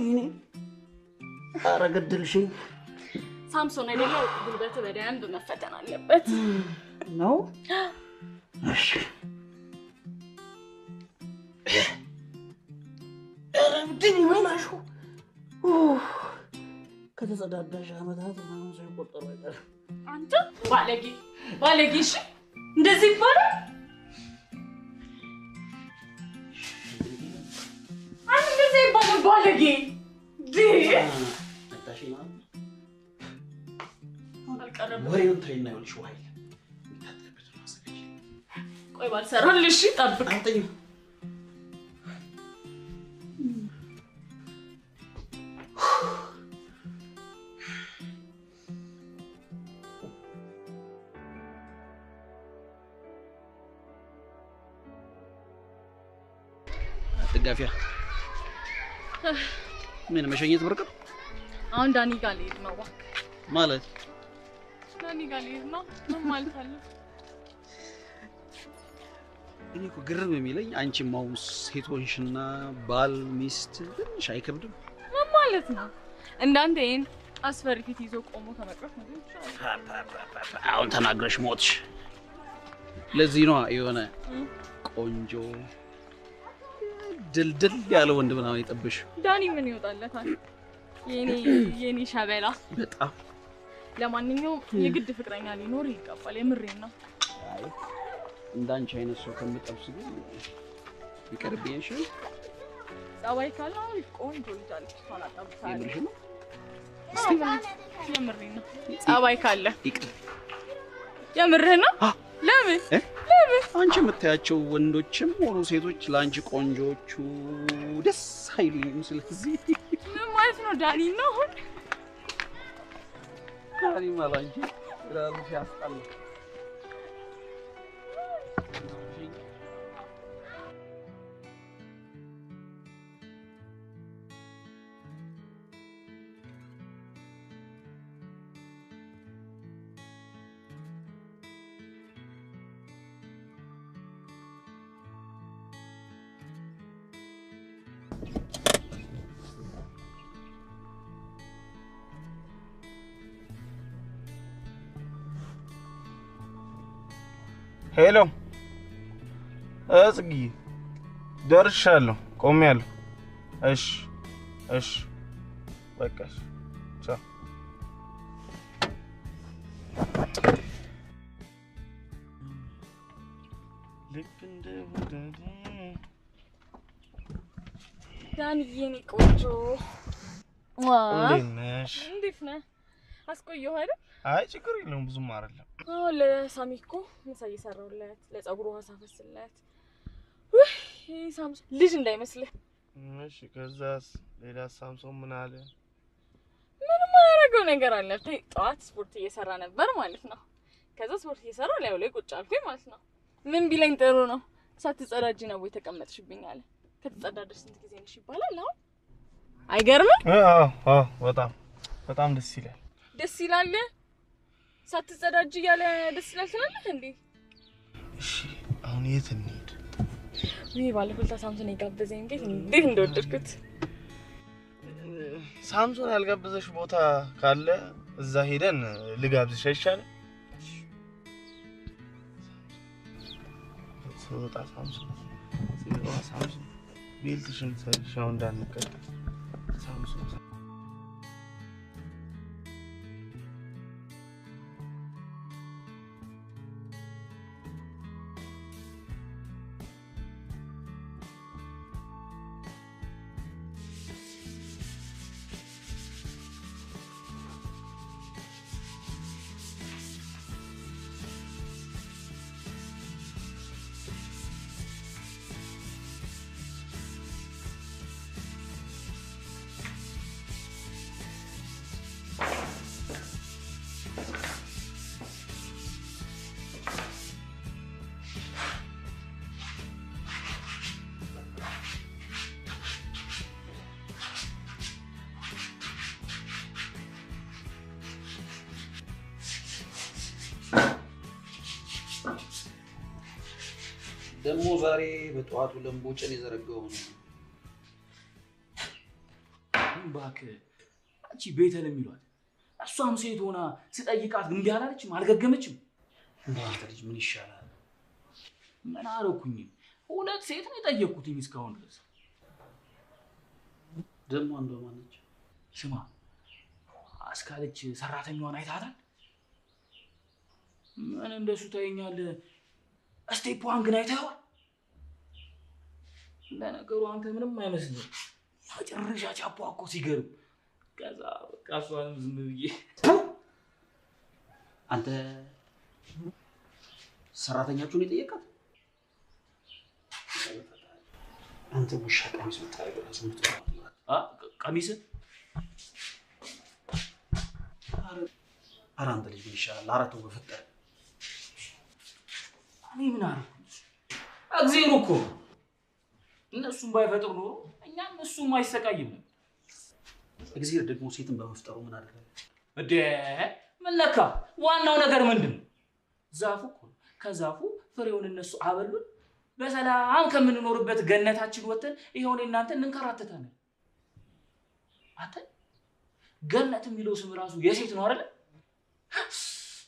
ወይኔ ኧረ ገድልሽኝ ሳምሶን አይደለም ጉልበት በደንብ መፈተን አለበት ነው እሺ ረብድኝ ማማሹ ከተጸዳዳሽ አመታት ማን ሰው ይቆጠሩ አይደል አንተ ባለጌ እሺ እንደዚህ ይባላል አንተ እንደዚህ ይባላል ባለጌ አታሽማ አልቀረም ወሬውን ተይና ይልሽ ዋይ ታጠብት ነው አሰገጂ ቆይ ባልሰራልሽ ጠብቅ አንተኝ አትጋፊያ ምን መሸኘት ብርቅ አሁን ዳኒ ጋር ልሄድ ነው ማለት ዳኒ ጋር ልሄድ ነው ምን ማለት አለ እኔ እኮ ግርም የሚለኝ አንቺ ማውስ ሴቶንሽና ባል ሚስት ትንሽ አይከብድም ምን ማለት ነው እንዳንተ ይሄን አስፈሪ ፊት ይዞ ቆሞ ከመቅረፍ ነው አሁን ተናግረሽ ሞትሽ ለዚህ ነው የሆነ ቆንጆ ድልድል ያለ ወንድ ምናምን ይጠብሽ ዳኒ ምን ይወጣለታል የኔ ሻበላ በጣም ለማንኛውም የግድ ፍቅረኛ ሊኖር ይገባል የምሬን ነው አይ እንዳንቺ አይነት ሰው ከምጠብስ ግን ይቀርብኝ እሺ ጸባይ ካለው ቆንጆ ልጅ እሷን አጣብታለሁ የምርሽ ነው የምሬን ነው ጸባይ ካለ ይቅር የምርህ ነው ለምን አንቺ የምታያቸው ወንዶችም ሆኑ ሴቶች ላንቺ ቆንጆቹ ደስ አይሉኝም ስለዚህ ምን ማለት ነው ዳኒ ነው ዳኒ ማላንቺ ራሱ ሲያስጣል ሄሎ ጽጊ ደርሻለሁ ቆሜያለሁ እሺ በቃሽ ቻው ልክ እንደ ወዳጄ ዳኒ የኔ ቆንጆ እንዴት ነህ አስቆየሁ አይደል አይ ችግር የለውም ብዙም አይደለም ለሳሚኮ ምሳ እየሰራሁለት ለፀጉሩ አሳፈስለት ሳምሶን ልጅ እንዳይመስልህ እሺ ከዛስ ሌላ ሳምሶን ምን አለ ምንም ያደረገው ነገር አለ ጠዋት ስፖርት እየሰራ ነበር ማለት ነው ከዛ ስፖርት እየሰራ ላይ ቁጭ አልኩኝ ማለት ነው ምን ቢለኝ ጥሩ ነው ሳትጸዳጂ ነው ወይ ተቀመጥሽብኝ አለ ከተጸዳደሽ ስንት ጊዜ ነሽ ይባላል አሁን አይገርምም በጣም ደስ ይላል ሳትጸዳጂ ያለ ደስ ይላል ትላለህ እንዴ እሺ አሁን የት እንሂድ ባለፈው ሳምሶን የጋበዘኝ ቤት እንዴት እንደወደድኩት ሳምሶን ያልጋበዘሽ ቦታ ካለ እዛ ሄደን ልጋብዝሽ አይሻልም ሶታ ሳምሶን ቤልትሽን ሰልሻው እንዳንቀር ሳምሶን ደግሞ ዛሬ በጠዋቱ ለምቦጭን የዘረጋው ነው ባክ አንቺ ቤተል የሚሏት እሷም ሴት ሆና ስጠይቃት እምቢ አላለችም አልገገመችም እንዳንተ ልጅ ምን ይሻላል ምን አረኩኝ ሁለት ሴት ነው የጠየቅኩትኝ እስካሁን ድረስ ደግሞ አንዷ ማነች ስማ አስካለች ሰራተኛዋን አይታታል ምን እንደሱ ታየኛለህ ስቴፕዋን ግን አይተኸዋል ለነገሩ አንተ ምንም አይመስልም መጨረሻ ቻፖ እኮ ሲገርም ከዛ በቃ እሷንም ዝም ብዬ አንተ ሰራተኛችሁን የጠየቃት አንተ ውሻ ቀሚስ ብታረገው ለስምት ቀሚስ ኧረ አንተ ልጅ ምን ይሻላል አራቱ በፈጠረ እኔ ምን አደረኩኝ እግዚአብሔር እኮ እነሱም ባይፈጥሩ ኖሮ እኛም እሱም አይሰቃይም እግዚአብሔር ደግሞ ሴትን በመፍጠሩ ምን አደረገ እዴ ምን ለካ ዋናው ነገር ምንድነው ዛፉ እኮ ከዛፉ ፍሬውን እነሱ አበሉን በሰላም ከምንኖርበት ገነታችን ወተን ይሄው እናንተ እንንከራተታለን አተ ገነት የሚለው ስም ራሱ የሴት ነው አይደል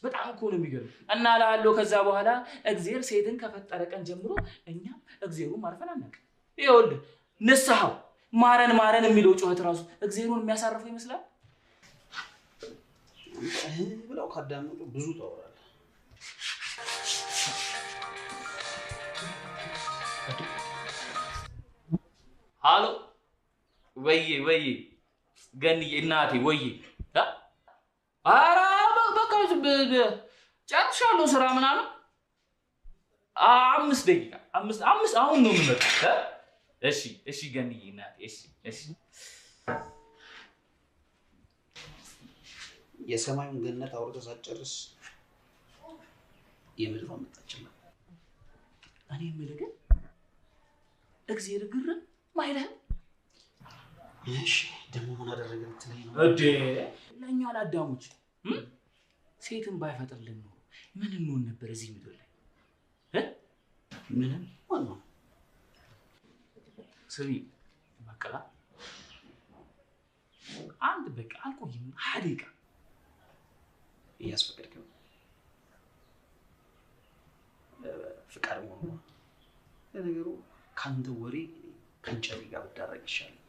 በጣም እኮ ነው የሚገርም እና ላለው ከዛ በኋላ እግዚአብሔር ሴትን ከፈጠረ ቀን ጀምሮ እኛም እግዚአብሔሩን ማርፈን አናውቅም ይኸውልህ ንስሐው ማረን የሚለው ጩኸት ራሱ እግዚአብሔሩን የሚያሳርፈው ይመስላል ብለው ካዳመጡ ብዙ ታወራለህ ሃሎ ወይ ገኒ እናቴ ወይ ኧረ በቃ ጨርሻለሁ ስራ ምናምን 5 ደቂቃ 5 አሁን ነው የምመጣው እሺ ገኒ እናቴ እሺ የሰማዩን ገነት አውርቶ ሳጨርስ የምድሯ መጣችና እኔ የምልህ ግን እግዚአብሔር ግርም ማይለህ እሺ ደግሞ ምን አደረገ ልትለኝ ነው እዴ ለኛ አዳሞች ሴትን ባይፈጥርልን ነው ምን እንሆን ነበር እዚህ ምድር ላይ ምንም ማን ስሚ በቃ አንድ በቃ አልቆይም ሀዲቃ እያስፈቀድከው ፍቃድ ሆኖ ለነገሩ ካንተ ወሬ ከንጨሪ ጋር ብዳረግ ይሻላል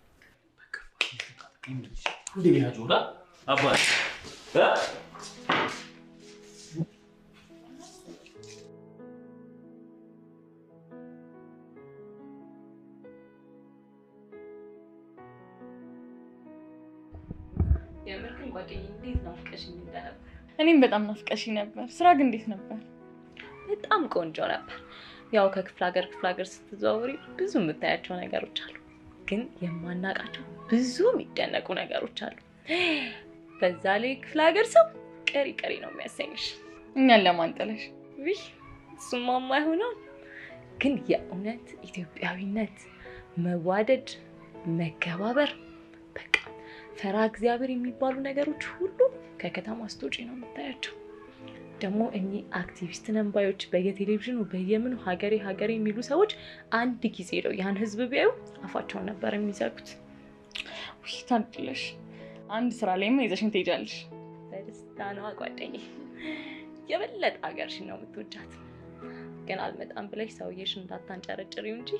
በቃ እንዴ ያጆራ አባይ የምርክን ጓደኛዬ እንዴት ናፍቀሽኝ ነበር እኔም በጣም ናፍቀሽኝ ነበር ስራ ግን እንዴት ነበር በጣም ቆንጆ ነበር ያው ከክፍለ ሀገር ስትዘዋወሪ ብዙ የምታያቸው ነገሮች አሉ ግን የማናቃቸው ብዙ የሚደነቁ ነገሮች አሉ በዛ ላይ ክፍለ ሀገር ሰው ቀሪ ነው የሚያሰኝሽ እኛን ለማንጠለሽ ውይ እሱማ የማይሆነው ግን የእውነት ኢትዮጵያዊነት መዋደድ መከባበር በቃ ፈራ እግዚአብሔር የሚባሉ ነገሮች ሁሉ ከከተማ ስትወጪ ነው የምታያቸው ደግሞ እኚ አክቲቪስት ነንባዮች በየቴሌቪዥኑ በየምኑ ሀገሬ የሚሉ ሰዎች አንድ ጊዜ ነው ያን ህዝብ ቢያዩ አፋቸውን ነበር የሚዘጉት ውይ ታድለሽ አንድ ስራ ላይም ይዘሽን ትሄጃለሽ በደስታ ነው ጓደኛዬ የበለጠ ሀገርሽን ነው የምትወጃት ግን አልመጣም ብለሽ ሰውዬሽን እንዳታንጨረጭሪው እንጂ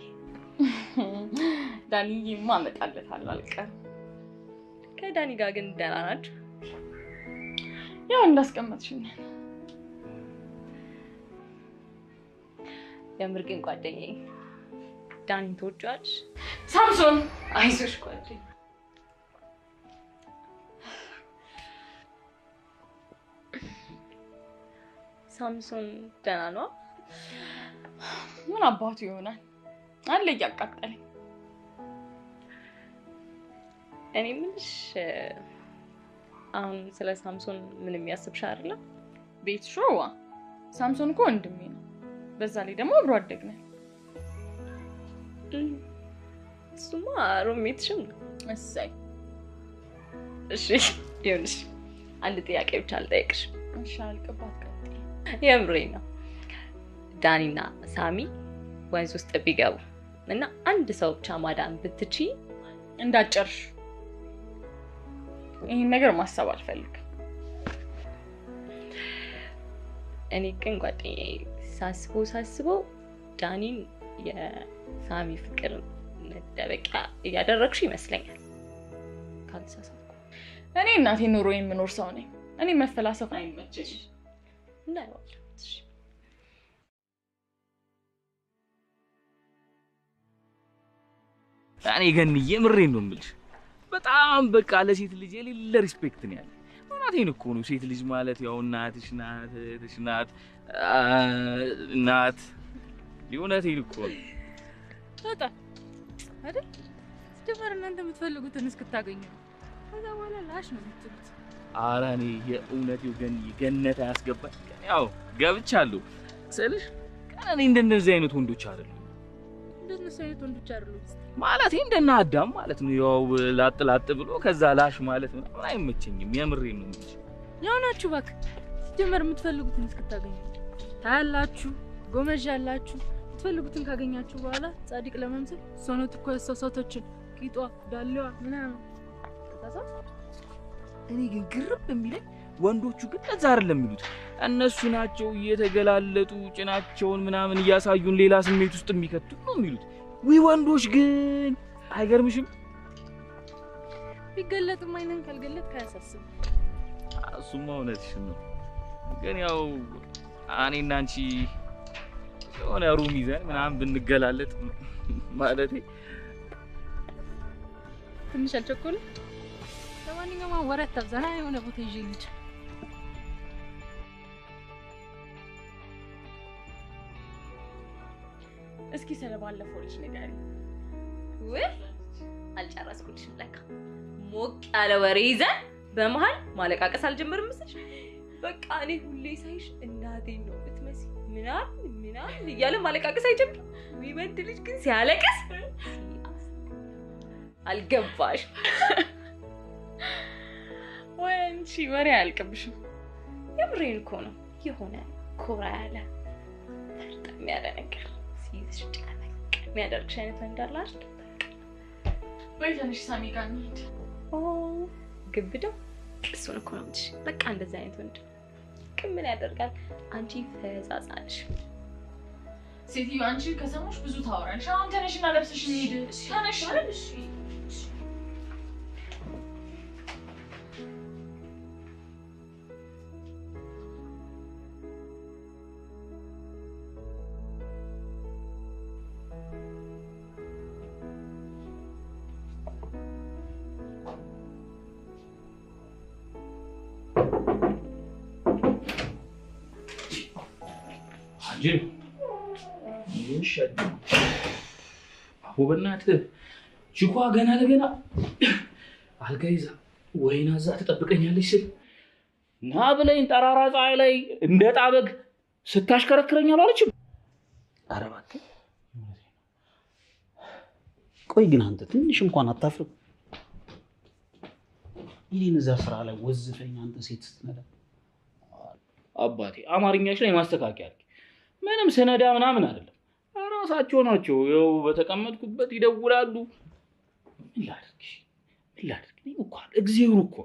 ዳኒዬማ አመጣለታለሁ አልቀር ከዳኒ ጋር ግን ደህና ናችሁ ያው እንዳስቀመጥሽኝ የምር ግን ጓደኛዬ ዳኒ ተወጇል ሳምሶን አይዞሽ ጓደኛዬ ሳምሶን ደህና ነው ምን አባቱ ይሆናል አለ እያቃጠለኝ እኔ ምንሽ አሁን ስለ ሳምሶን ምን የሚያስብሽ አይደለም ቤት ሾዋ ሳምሶን እኮ ወንድሜ ነው በዛ ላይ ደግሞ አብሮ አደግነን እሱማ ሮሜትሽም እሰይ እሺ ይኸውልሽ አንድ ጥያቄ ብቻ ልጠይቅሽ እሺ አልቀባት ቀጥይ የምሬን ነው ዳኒና ሳሚ ወንዝ ውስጥ ቢገቡ እና አንድ ሰው ብቻ ማዳን ብትቺ እንዳጨርሽ ይሄን ነገር ማሰብ አልፈልግም። እኔ ግን ጓደኛዬ ሳስበው ዳኒን የሳሚ ፍቅር መደበቂያ እያደረግሽ ይመስለኛል ካልተሳሳትኩ። እኔ እናቴ ኑሮ የምኖር ሰው ነኝ። እኔ መፈላሰፍ አይመቸኝም። እንዳይዋል እኔ ገንዬ ምሬን ነው የምልሽ። በጣም በቃ ለሴት ልጅ የሌለ ሪስፔክት ነው ያለ። እናቴን እኮ ነው ሴት ልጅ ማለት ያው እናትሽ ናት ሊሆነቴን እኮ ነው። በጣም አይደል? ጀመር እናንተ የምትፈልጉትን እስክታገኙ ከዛ በኋላ ላሽ ነው የምትሉት። ኧረ እኔ የእውነቴው ገነት አያስገባኝ። ያው ገብቻለሁ ስልሽ ቀን እኔ እንደነዚህ አይነት ወንዶች አይደሉም። እንደነሱ አይነት ወንዶች አይደሉም ማለት እንደና አዳም ማለት ነው። ያው ላጥ ብሎ ከዛ ላሽ ማለት ነው አይመቸኝም። የምሬን ነው እንጂ ያው ናችሁ እባክህ። ጀመር የምትፈልጉትን እስክታገኙ ታያላችሁ፣ ጎመዣላችሁ። የምትፈልጉትን ካገኛችሁ በኋላ ጻድቅ ለመምሰል ሶኖት እኮ ያሳሳቶችን ቂጧ ዳሌዋ ምናምን ተሳሳት። እኔ ግን ግርም የሚለኝ ወንዶቹ ግን ለዛ አይደለም የሚሉት። እነሱ ናቸው እየተገላለጡ ጭናቸውን ምናምን እያሳዩን ሌላ ስሜት ውስጥ የሚከቱ ነው የሚሉት። ወንዶች ግን አይገርምሽም? ቢገለጥም አይነን ካልገለጥ ካያሳስብ። እሱማ እውነትሽን ነው። ግን ያው እኔና አንቺ የሆነ ሩም ይዘን ምናምን ብንገላለጥ ማለቴ ትንሽ አልቸኮልም? ለማንኛውም ወሬ አታብዛና የሆነ ቦታ ይዤ ልሂድ። እስኪ ስለባለፈው ልጅ ንገሪኝ። ወይ አልጨረስኩልሽም ለካ። ሞቅ ያለ ወሬ ይዘን በመሃል ማለቃቀስ አልጀመርም መሰለሽ? በቃ እኔ ሁሌ ሳይሽ እናቴን ነው የምትመስይ ምናምን እያለ ማለቃቀስ አይጀምርም? ወይ ወንድ ልጅ ግን ሲያለቅስ አልገባሽ? ወይ አንቺ ወሬ አያልቅብሽም። የምሬን እኮ ነው። የሆነ ኮራ ያለ ፈርጠም ያለ ነገር ሲይዝሽ ጨነቅ የሚያደርግሽ አይነት እንዳለ አይደል? ወይ ትንሽ ሳሚ ጋር እንሂድ። ግብደው እሱን እኮ ነው እንጂ በቃ እንደዚህ አይነት ወንድ ግን ምን ያደርጋል? አንቺ ፈዛዛ ነሽ። ሴትዮ አንቺ ከሰሞሽ ብዙ ታወራለሽ። አሁን ተነሽና ለብሰሽ እንሂድ። ተነሽ። እሺ አጅን በእናትህ ችኳ ገና ለገና አልጋ ይዛ ወይን አዛ ትጠብቀኛለች ስል ና ብለኝ ጠራራ ፀሐይ ላይ እንደ ጣበግ ስታሽከረክረኝ አላለችም? ኧረ እባክህ ቆይ ግን አንተ ትንሽ እንኳን አታፍርም? ይሄን እዛ ስራ ላይ ወዝፈኝ አንተ ሴት ስትነዳ። አባቴ አማርኛሽ ላይ ማስተካከያ አድርጊ። ምንም ስነዳ ምናምን አይደለም፣ ራሳቸው ናቸው ያው በተቀመጥኩበት ይደውላሉ። ምን ላድርግ እኮ እግዚአብሔር እኮ።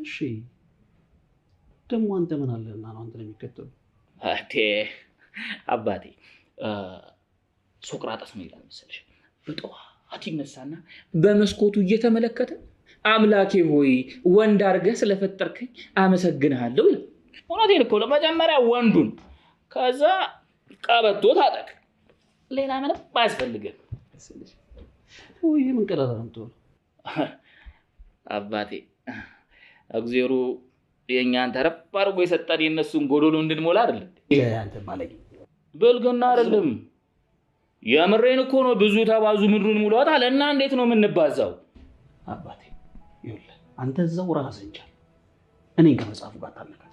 እሺ ደግሞ አንተ ምን አለና ነው አንተ የሚከተሉ? አባቴ ሶቅራጠስ ነው ይላል መሰለሽ። በጠዋት ይነሳና በመስኮቱ እየተመለከተ አምላኬ ሆይ ወንድ አድርገህ ስለፈጠርከኝ አመሰግንሃለሁ ይላል። እውነቴን እኮ ለመጀመሪያ ወንዱን ከዛ ቀበቶ ታጠቅ፣ ሌላ ምንም አያስፈልግም። ወይ ምን ቀላል ነው አባቴ። እግዚአብሔር የኛን ተረፍ አድርጎ የሰጠን የነሱን ጎዶሎ እንድንሞላ አይደል? አንተ ባለጌ ብልግና አይደለም፣ የምሬን እኮ ነው። ብዙ ተባዙ ምድሩን ሙሏት አለ እና እንዴት ነው የምንባዛው? አባቴ ይኸውልህ አንተ እዛው ራስህን ቻል፣ እኔን ከመጽሐፉ ጋር ታነካከል።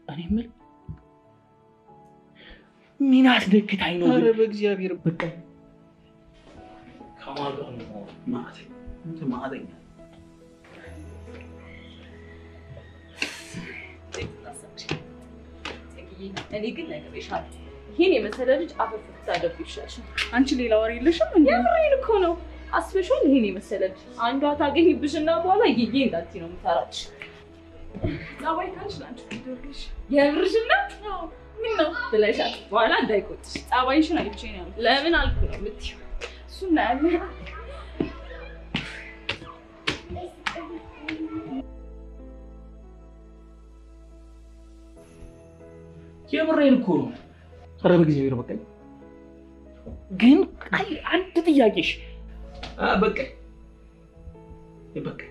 እኔ ምን አስደክታኝ ነው? ኧረ በእግዚአብሔር በቃ ከማን ጋር ነው ማለት እንት ማለኛ እኔ ግን ነግሬሻለሁ፣ ይሄን የመሰለ ልጅ አፈፍ ታደርግ ይሻልሽ። አንቺ ሌላ ወሬ የለሽም እንዴ? የምሬን እኮ ነው። አስበሽዋል? ይሄን የመሰለልሽ አንዷ ታገኝብሽና በኋላ ይዬ እንዳትዪ ነው የምታራጭ። ጸባይ ካልሽ ላንቺ ትደርልሽ የብርሽና ምን ነው ብለሻል። በኋላ እንዳይቆጥሽ ጸባይሽን አይቼ ነው ለምን አልኩ ነው የምትይው። እሱን እናያለን። የምሬን እኮ ነው። ኧረ በእግዚአብሔር በቃኝ። ግን አይ አንድ ጥያቄሽ በቃኝ በቃኝ።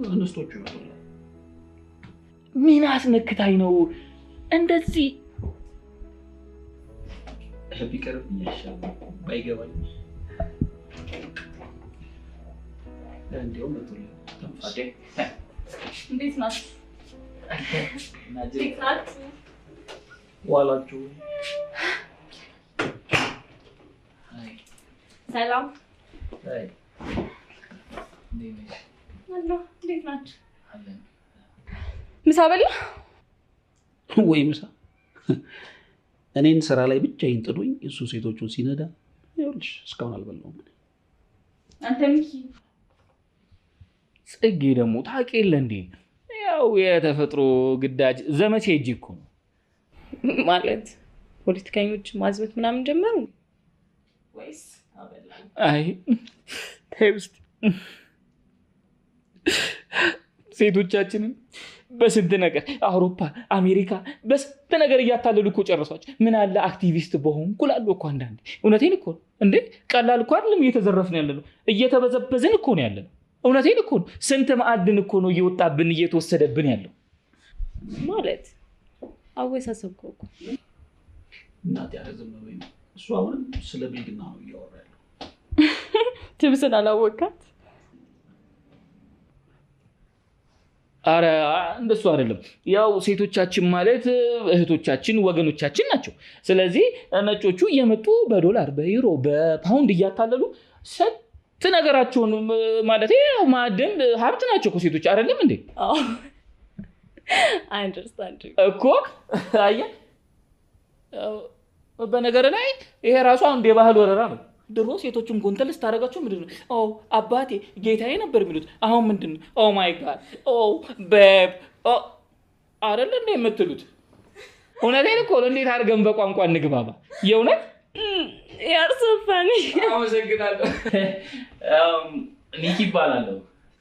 እነስቶቹ ምን አስነክታኝ ነው እንደዚህ ቢቀርብኝ ይሻላል ባይገባኝ። እንደውም ተንፋዴ እንዴት ናችሁ? እንዴት ናችሁ? ዋላችሁ? ሰላም አይ አሎ እንዴት ናችሁ? ምሳ በላ ወይ ምሳ? እኔን ስራ ላይ ብቻዬን ጥሉኝ እሱ ሴቶቹን ሲነዳ ይኸውልሽ እስካሁን አልበላሁም። አንተ ሚኪ ጽጌ ደግሞ ታውቂ የለ እንዴ ያው የተፈጥሮ ግዳጅ ዘመቼ ሂጅ እኮ ነው ማለት ፖለቲከኞች ማዝበት ምናምን ጀመሩ ወይስ አበላ? አይ ተውስት ሴቶቻችንን በስንት ነገር አውሮፓ አሜሪካ በስንት ነገር እያታለሉ እኮ ጨረሷቸው። ምን አለ አክቲቪስት በሆንኩ እላለሁ እኮ አንዳንዴ። እውነቴን እኮ ነው እንዴ ቀላል እኮ አይደለም እየተዘረፍን ያለነው እየተበዘበዝን እኮ ነው ያለነው። እውነቴን እኮ ነው ስንት ማዕድን እኮ ነው እየወጣብን እየተወሰደብን ያለው ማለት አወሳሰብኩ እኮ እናት ያረዘም ነው ወይ እሱ አሁን ስለ ብልግና ነው እያወራ ያለው። ትብስን አላወቃት። አረ እንደሱ አይደለም ያው ሴቶቻችን ማለት እህቶቻችን ወገኖቻችን ናቸው። ስለዚህ ነጮቹ እየመጡ በዶላር በዩሮ በፓውንድ እያታለሉ ስንት ነገራቸውን ማለት ያው ማዕድን ሀብት ናቸው እኮ ሴቶች አይደለም እንዴ? አዎ I understand እኮ አያ በነገር ላይ ይሄ ራሱ አንድ የባህል ወረራ ነው። ድሮ ሴቶቹን ጎንተል ስታረጋቸው ምንድነው አባቴ ጌታዬ ነበር የሚሉት። አሁን ምንድነው ኦ ማይ ጋድ ኦ ቤብ ኦ አይደል እንዴ የምትሉት? እውነቴን እኮ እንዴት አድርገን በቋንቋ እንግባባ? የእውነት You're so funny አመሰግናለሁ። ኒኪ ይባላለሁ።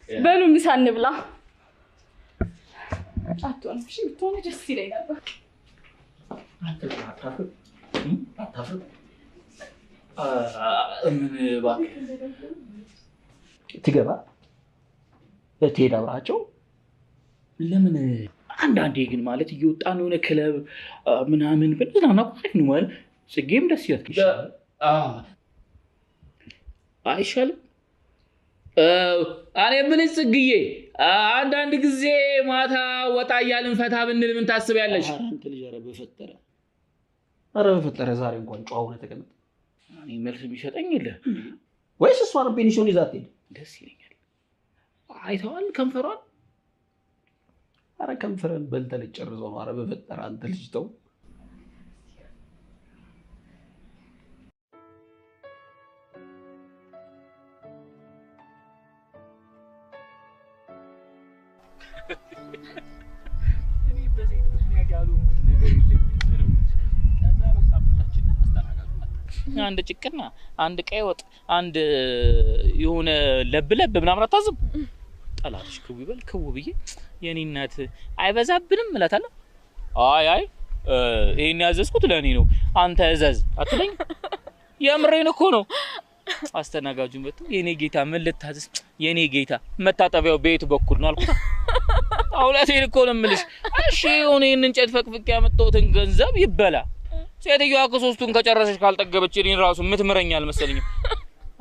በሉ ምሳ እንብላ። አትሆንም እሺ ብትሆን ደስ ይለኝ ነበር። አታፍር ምን እባክህ ትገባ ትሄድ አብራቸው ለምን አንዳንዴ ግን ማለት እየወጣን የሆነ ክለብ ምናምን ብንዝናና አሪፍ ነው ማለት ጽጌም ደስ ይላል። አይሻልም? እኔ ምን ጽግዬ አንዳንድ ጊዜ ማታ ወጣ እያልን ፈታ ብንል ምን ታስቢያለሽ? አንተ ልጅ ኧረ በፈጠረ ዛሬ እንኳን ጨዋ ሆነህ ተቀመጥ። እኔ መልስ ቢሰጠኝ የለ ወይስ እሷን ፔኒሲዮን ይዛት ሄድ? ደስ ይለኛል። አይተዋል ከንፈሯን? ኧረ ከንፈረን በልተህ ልጨርሰው ነው። ኧረ በፈጠረ አንተ ልጅ ተው። እኔ በሴት ምክንያት ያሉት ነገር የለም። አንድ ጭቅና አንድ ቀይ ወጥ አንድ የሆነ ለብለብ ምናምን አታዝም። ጠላትሽ ክው ይበል ክው ብዬ የኔ እናት አይበዛብንም እላታለሁ። አይ ይሄን ያዘዝኩት ለኔ ነው አንተ እዘዝ አትለኝ። የምሬን እኮ ነው። አስተናጋጁን መጥቶ የኔ ጌታ ምን ልታዘዝ? የኔ ጌታ መታጠቢያው ቤት በኩል ነው አልኩት። አውላቴን እኮ ነው የምልሽ። እሺ የሆነን እንጨት ፈቅፍቅ ያመጣሁትን ገንዘብ ይበላ። ሴትዮዋ ከሶስቱን ከጨረሰች ካልጠገበች እኔን ራሱ ምትምረኛ አልመሰለኝም።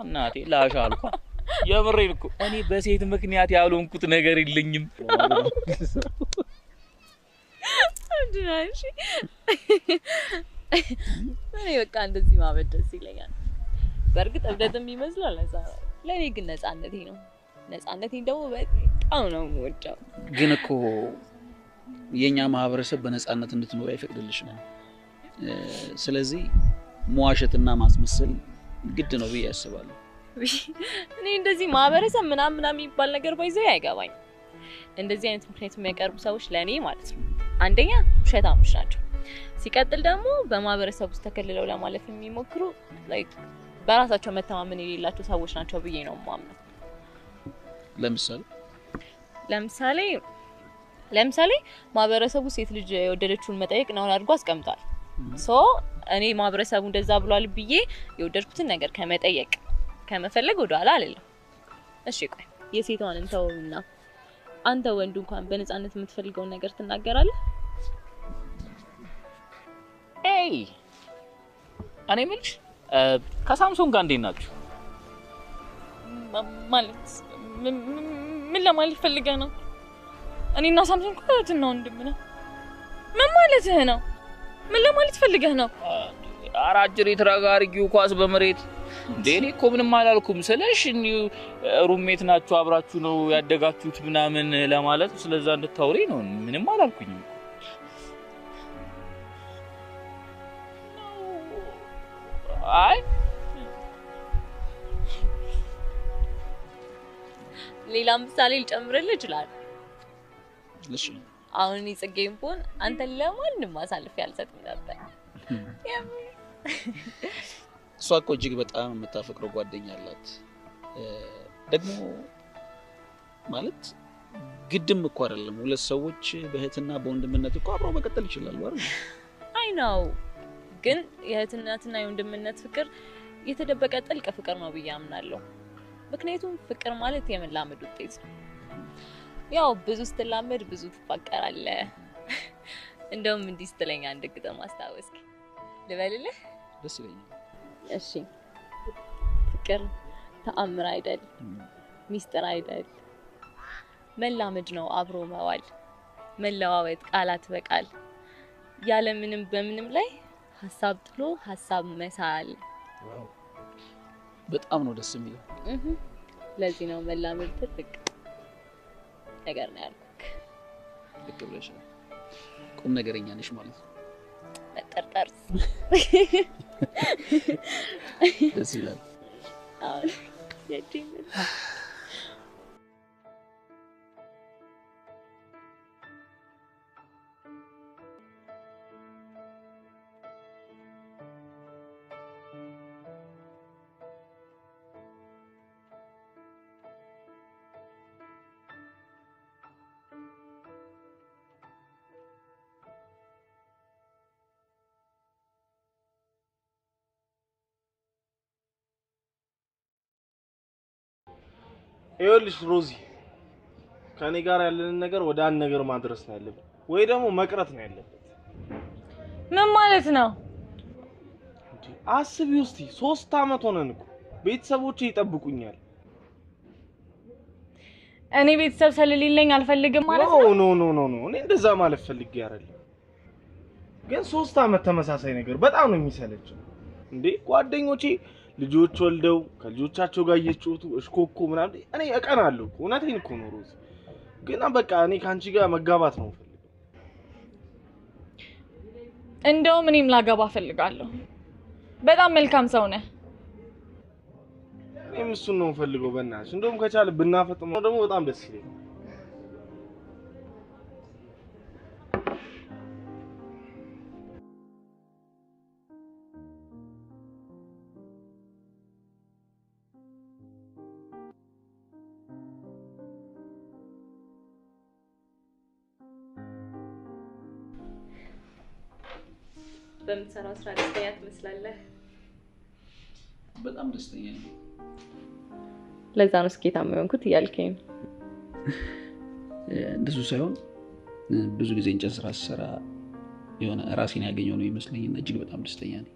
እናቴ ላሻ አልኳ። የምሬን እኮ እኔ በሴት ምክንያት ያልሆንኩት ነገር የለኝም። አድናሽ እኔ በቃ እንደዚህ ማበድ ደስ ይለኛል። በእርግጥ እብደትም ይመስላል ነፃ ነው። ለኔ ግን ነፃነቴ ነው። ነፃነቴን ደግሞ በጣም ነው የምወደው። ግን እኮ የኛ ማህበረሰብ በነፃነት እንድትኖር አይፈቅድልሽም። ስለዚህ መዋሸትና ማስመሰል ግድ ነው ብዬ አስባለሁ። እኔ እንደዚህ ማህበረሰብ ምናምን የሚባል ነገር ባይዘው አይገባኝ። እንደዚህ አይነት ምክንያት የሚያቀርቡ ሰዎች ለኔ ማለት ነው አንደኛ ውሸታሞች ናቸው። ሲቀጥል ደግሞ በማህበረሰብ ውስጥ ተከልለው ለማለፍ የሚሞክሩ ላይክ በራሳቸው መተማመን የሌላቸው ሰዎች ናቸው ብዬ ነው የማምነው። ለምሳሌ ማህበረሰቡ ሴት ልጅ የወደደችውን መጠየቅ ነው አድርጎ አስቀምጧል። እኔ ማህበረሰቡ እንደዛ ብሏል ብዬ የወደድኩትን ነገር ከመጠየቅ ከመፈለግ ወደ ኋላ አልልም። እሺ ቆይ የሴቷን እንተውና አንተ ወንዱ እንኳን በነፃነት የምትፈልገውን ነገር ትናገራለህ? እኔ ምንሽ ከሳምሶን ጋር እንዴት ናችሁ? ማለት ምን ለማለት ፈልገህ ነው? እኔና ሳምሶን እኮ እህትና ወንድም ነን። ምን ማለትህ ነው? ምን ለማለት ፈልገህ ነው? አራጅሪ ተራጋሪው ኳስ በመሬት ዴኒ እኮ ምንም አላልኩም ስለሽ ሩሜት ናችሁ አብራችሁ ነው ያደጋችሁት ምናምን ለማለት ስለዛ እንድታውሪ ነው። ምንም አላልኩኝ። አይ ሌላ ምሳሌ ልጨምርልህ ይችላል። እሺ አሁን ጽጌም ቢሆን አንተ ለማንም ማሳልፍ ያልሰጥም ነበር። እሷ እኮ እጅግ በጣም የምታፈቅረው ጓደኛ አላት። ደግሞ ማለት ግድም እኮ አይደለም ሁለት ሰዎች በእህትና በወንድምነት እኮ አብረው መቀጠል ይችላሉ አይደል? አይ ነው ግን የእህትነትና የወንድምነት ፍቅር የተደበቀ ጥልቅ ፍቅር ነው ብዬ አምናለሁ። ምክንያቱም ፍቅር ማለት የመላመድ ውጤት ነው። ያው ብዙ ስትላመድ ብዙ ትፋቀራለህ። እንደውም እንዲህ ስትለኝ አንድ ግጥም አስታወስክ ልበልልህ? ደስ ይለኛል። እሺ ፍቅር ተአምር አይደል፣ ሚስጥር አይደል፣ መላመድ ነው አብሮ መዋል፣ መለዋወጥ ቃላት በቃል ያለ ምንም በምንም ላይ ሐሳብ ጥሎ ሐሳብ መሳል። ዋው በጣም ነው ደስ የሚለው። ለዚህ ነው መላመድ ትልቅ ነገር ነው ያልኩክ። ልክ ብለሻል። ቁም ነገረኛ ነሽ ማለት ነው። መጠርጠር ደስ ይላል። አዎ የጂም ይኸውልሽ ሮዚ ከኔ ጋር ያለንን ነገር ወደ አንድ ነገር ማድረስ ነው ያለብን ወይ ደግሞ መቅረት ነው ያለበት። ምን ማለት ነው? አስቢው እስቲ 3 አመት ሆነን እኮ ቤተሰቦቼ ይጠብቁኛል። እኔ ቤተሰብ ስለሌለኝ አልፈልግም ማለት ነው? ኖ እኔ እንደዛ ማለት ፈልጌ አይደለም። ግን 3 አመት ተመሳሳይ ነገር በጣም ነው የሚሰለችው። እንዴ ጓደኞቼ ልጆች ወልደው ከልጆቻቸው ጋር እየጮቱ እሽኮኮ ምናምን እኔ እቀናለሁ። እውነቴን እኮ ነው ሮዚ። ግን በቃ እኔ ካንቺ ጋር መጋባት ነው ፈልገው። እንደውም እኔም ላገባ ፈልጋለሁ። በጣም መልካም ሰው ነህ። እኔም እሱን ነው ፈልገው በእናትሽ። እንደውም ከቻለ ብናፈጥመው ደግሞ በጣም ደስ ይለኛል። በምትሰራው ስራ ደስተኛ ትመስላለህ? በጣም ደስተኛ ነኝ። ለዛ ነው ስኬታማ የሆንኩት እያልከኝ ነው? እንደሱ ሳይሆን ብዙ ጊዜ እንጨት ስራ ስሰራ የሆነ ራሴን ያገኘው ነው ይመስለኝና እጅግ በጣም ደስተኛ ነኝ።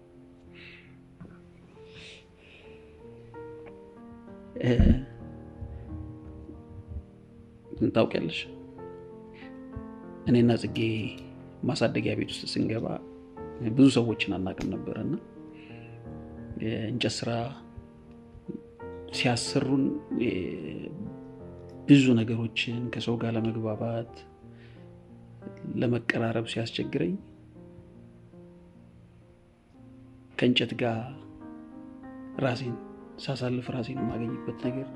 ታውቂያለሽ እኔና ጽጌ ማሳደጊያ ቤት ውስጥ ስንገባ ብዙ ሰዎችን አናውቅም ነበርና እንጨት ስራ ሲያሰሩን ብዙ ነገሮችን ከሰው ጋር ለመግባባት ለመቀራረብ ሲያስቸግረኝ ከእንጨት ጋር ራሴን ሳሳልፍ ራሴን የማገኝበት ነገር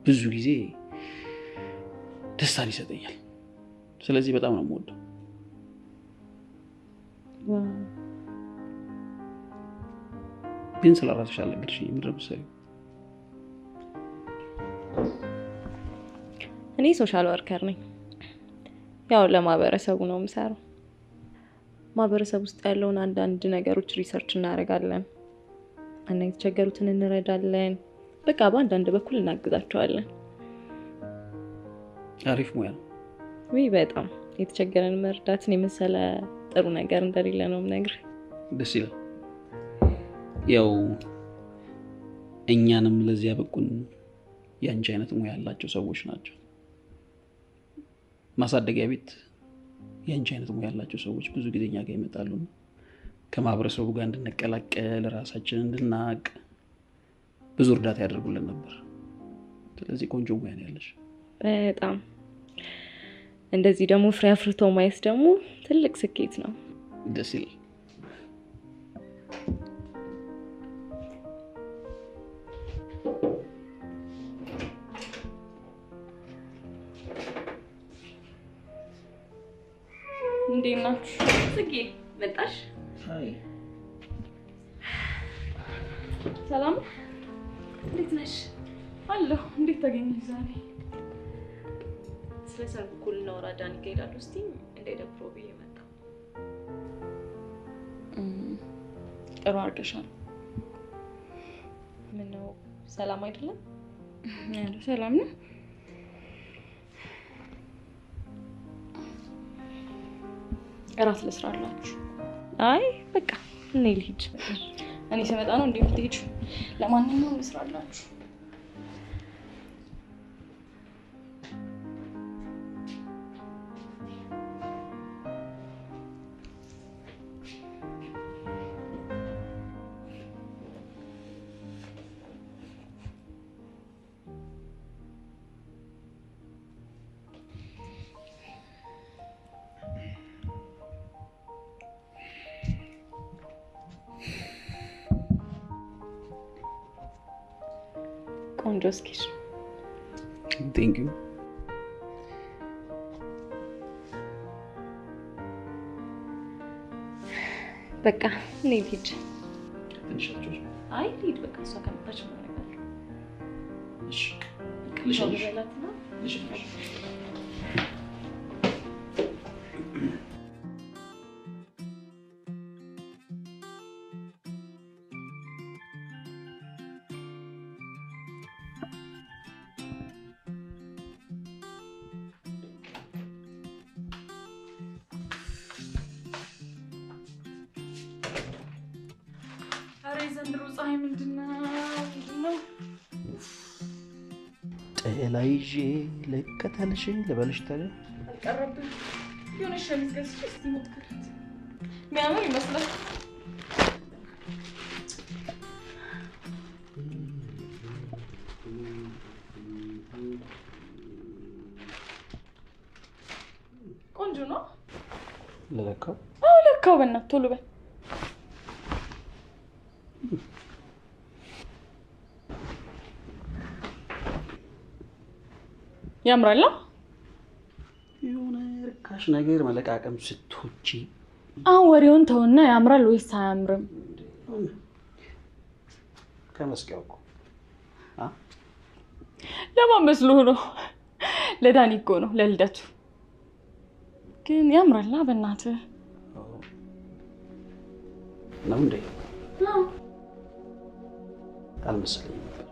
ብዙ ጊዜ ደስታን ይሰጠኛል። ስለዚህ በጣም ነው የምወደው። ግን ስለ ራስሽ አልነገርሽኝ። ምንድን ነው የምትሰሪው? እኔ ሶሻል ወርከር ነኝ። ያው ለማህበረሰቡ ነው የምሰራው። ማህበረሰብ ውስጥ ያለውን አንዳንድ ነገሮች ሪሰርች እናደርጋለን። እና የተቸገሩትን እንረዳለን። በቃ በአንዳንድ በኩል እናግዛቸዋለን። አሪፍ ሙያ ነው። ወይ በጣም የተቸገረን መርዳትን የመሰለ ጥሩ ነገር እንደሌለ ነው የምነግርህ። ደስ ይላል። ያው እኛንም ለዚህ ያበቁን ያንቺ አይነት ሙያ ያላቸው ሰዎች ናቸው። ማሳደጊያ ቤት ያንቺ አይነት ሙያ ያላቸው ሰዎች ብዙ ጊዜ እኛ ጋር ይመጣሉ። ከማህበረሰቡ ጋር እንድንቀላቀል፣ ራሳችንን እንድናቅ ብዙ እርዳታ ያደርጉልን ነበር። ስለዚህ ቆንጆ ሙያ ነው ያለሽ። በጣም እንደዚህ ደግሞ ፍሬ አፍርቶ ማየት ደግሞ ትልቅ ስኬት ነው። ደስ ይላል። እንዴት ናችሁ? ጽጌ መጣሽ? አይ ሰላም እንዴት ነሽ? አለሁ። እንዴት ተገኘሽ ዛሬ? ስለ ሰርጉ እኮ ልናወራ ዳኒ ጋር እሄዳለሁ። እስቲ እንዳይደብረው ብዬ መጣሁ። ጥሩ አድርገሻል። ምነው ሰላም አይደለም? ሰላም ነው። እራት ልስራላችሁ? አይ በቃ እኔ ልሂድ። እኔ ስመጣ ነው እንዴ የምትሄጂው? ለማንኛውም ልስራላችሁ። ቆንጆ ስኬች። ቴንክ ዩ። በቃ እኔ ልሂድ። ትንሻችሁ? አይ ልሂድ በቃ እሷ ከመጣች ነው ነገር። እሺ ልሽልሽ። ልሽልሽ። ዘንድሮ ፀሐይ ምንድነው? ጥላ ይዤ ልከተልሽ ልበልሽ ታዲያ? አልቀረብም። የሆነ ሸሚዝ ገዝቼ እስቲ ሞክራት። የሚያምር ይመስላል። ቆንጆ ነው። ለለካው? አዎ ለካው። በእናትህ ቶሎ በል። ያምራል። የሆነ ርካሽ ነገር መለቃቀም ስትወጪ አሁን ወሬውን ተውና ያምራል ወይስ አያምርም? ከመስቀያው እኮ ለማን መስሎህ ነው? ለዳኒ እኮ ነው ለልደቱ። ግን ያምራል በእናትህ። ነው እንዴ? አዎ አልመሰለኝም ነበር።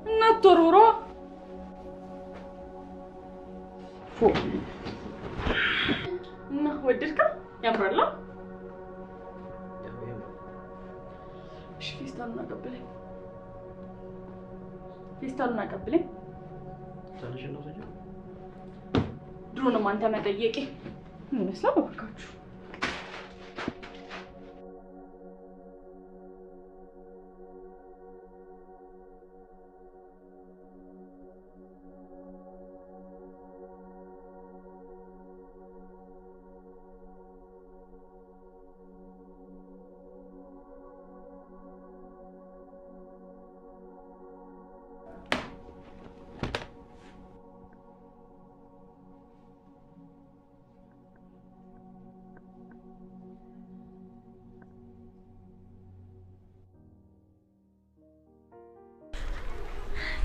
እናት ቶሮሮ እና ወደድከው? ያምራል። እሺ ፌስታሉን አቀብለኝ። ፌስታሉን አቀብለኝ። ታንሽ ነው ታዲያ? ድሮንም አንተ መጠየቄ ምን ይመስላል ወርካችሁ?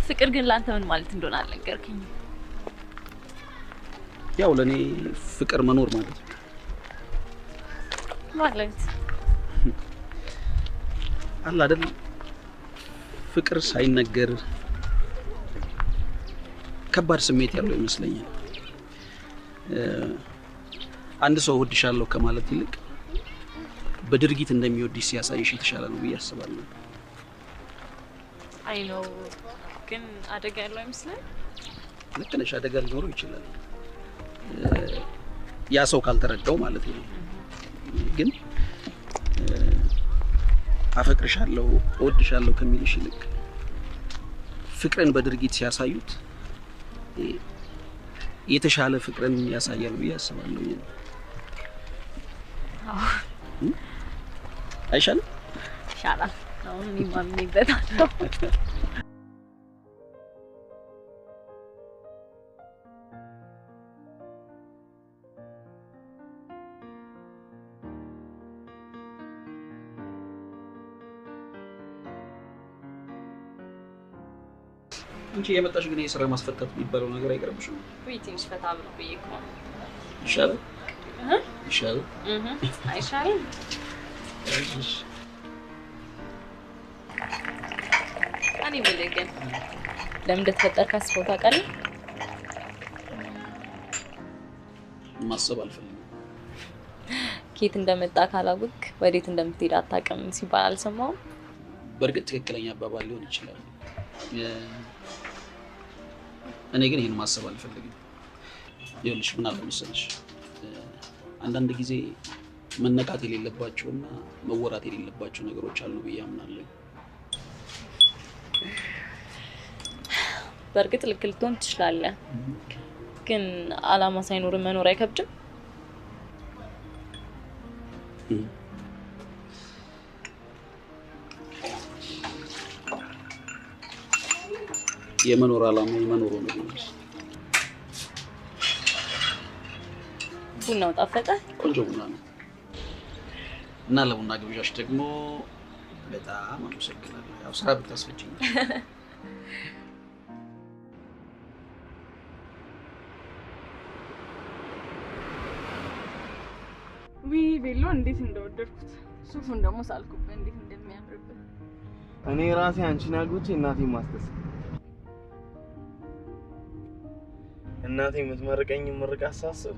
ፍቅር ግን ላንተ ምን ማለት እንደሆነ አልነገርከኝ። ያው ለኔ ፍቅር መኖር ማለት ነው። ማለት አለ አይደል ፍቅር ሳይነገር ከባድ ስሜት ያለው ይመስለኛል። አንድ ሰው ወድሻለሁ ከማለት ይልቅ በድርጊት እንደሚወድሽ ሲያሳይሽ የተሻለ ነው ብዬ አስባለሁ። አይ ነው ግን አደጋ ያለው አይመስልም? ልክ ነሽ፣ አደጋ ሊኖረው ይችላል። ያ ሰው ካልተረዳው ማለት ነው። ግን አፈቅርሻለሁ እወድሻለሁ ከሚልሽ ይልቅ ፍቅርን በድርጊት ሲያሳዩት የተሻለ ፍቅርን ያሳያል ብዬ አስባለሁ። አይሻልም? ይሻላል። አሁን የሚማምንበታለሁ። አንቺ የመጣሽ ግን የሥራ ማስፈታት የሚባለው ነገር አይቀርብሽም? ወይ ትንሽ ፈታ ብሎ በየኮ ይሻላል? ይሻላል? አይሻልም? እኔ ብለህ ግን ለምን እንደተፈጠርክ አስበው ታውቃለህ? ማሰብ አልፈልግም። ከየት እንደመጣ ካላወቅ ወዴት እንደምትሄድ አታውቅም ሲባል አልሰማሁም? በእርግጥ ትክክለኛ አባባል ሊሆን ይችላል። እኔ ግን ይሄን ማሰብ አልፈልግም። ይኸውልሽ ምን አለ መሰለሽ፣ አንዳንድ ጊዜ መነካት የሌለባቸውና መወራት የሌለባቸው ነገሮች አሉ ብዬ አምናለሁ። በእርግጥ ልክ ልትሆን ትችላለህ፣ ግን አላማ ሳይኖር መኖር አይከብድም? የመኖር አላማ የመኖር ነው። ቡናው ጣፈጠ? ቆንጆ ቡና ነው። እና ለቡና ግብዣሽ ደግሞ በጣም አመሰግናለሁ። ያው ስራ ብታስፈጭኝ። ቤሎ እንዴት እንደወደድኩት፣ ሱፉን ደግሞ ሳልኩበት እንዴት እንደሚያምርበት። እኔ ራሴ አንቺን አግብቼ እናቴን ማስደሰት እናቴ የምትመርቀኝ ምርቃት ሳስብ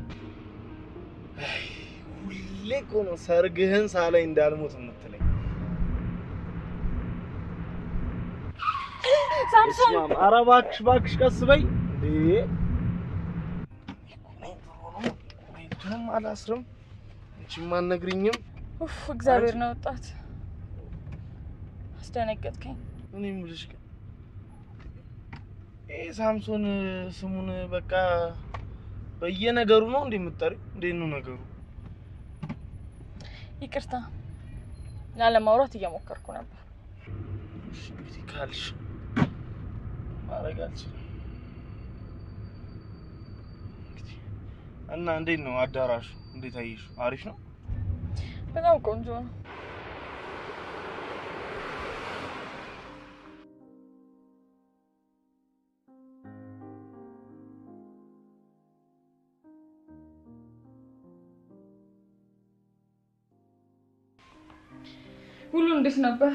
ሁሌ እኮ ነው ሰርግህን ሳላይ እንዳልሞት የምትለኝ። ሳምሶን ኧረ እባክሽ እባክሽ ቀስ በይ እንዴ! ምንም አላስርም። አንቺም አትነግሪኝም። ኡፍ እግዚአብሔር ነው ወጣት። አስደነገጥከኝ። እኔ የምልሽ ግን ሳምሶን ስሙን በቃ በየነገሩ ነው እንዴ የምትጠሪው? እንዴት ነው ነገሩ? ይቅርታ ላለማውራት እየሞከርኩ ነበር። እሺ እንግዲህ ካልሽ ማድረግ አልችልም። እና እንዴት ነው አዳራሹ? እንዴት አየሽው? አሪፍ ነው? በጣም ቆንጆ ነው። ሁሉ እንዴት ነበር?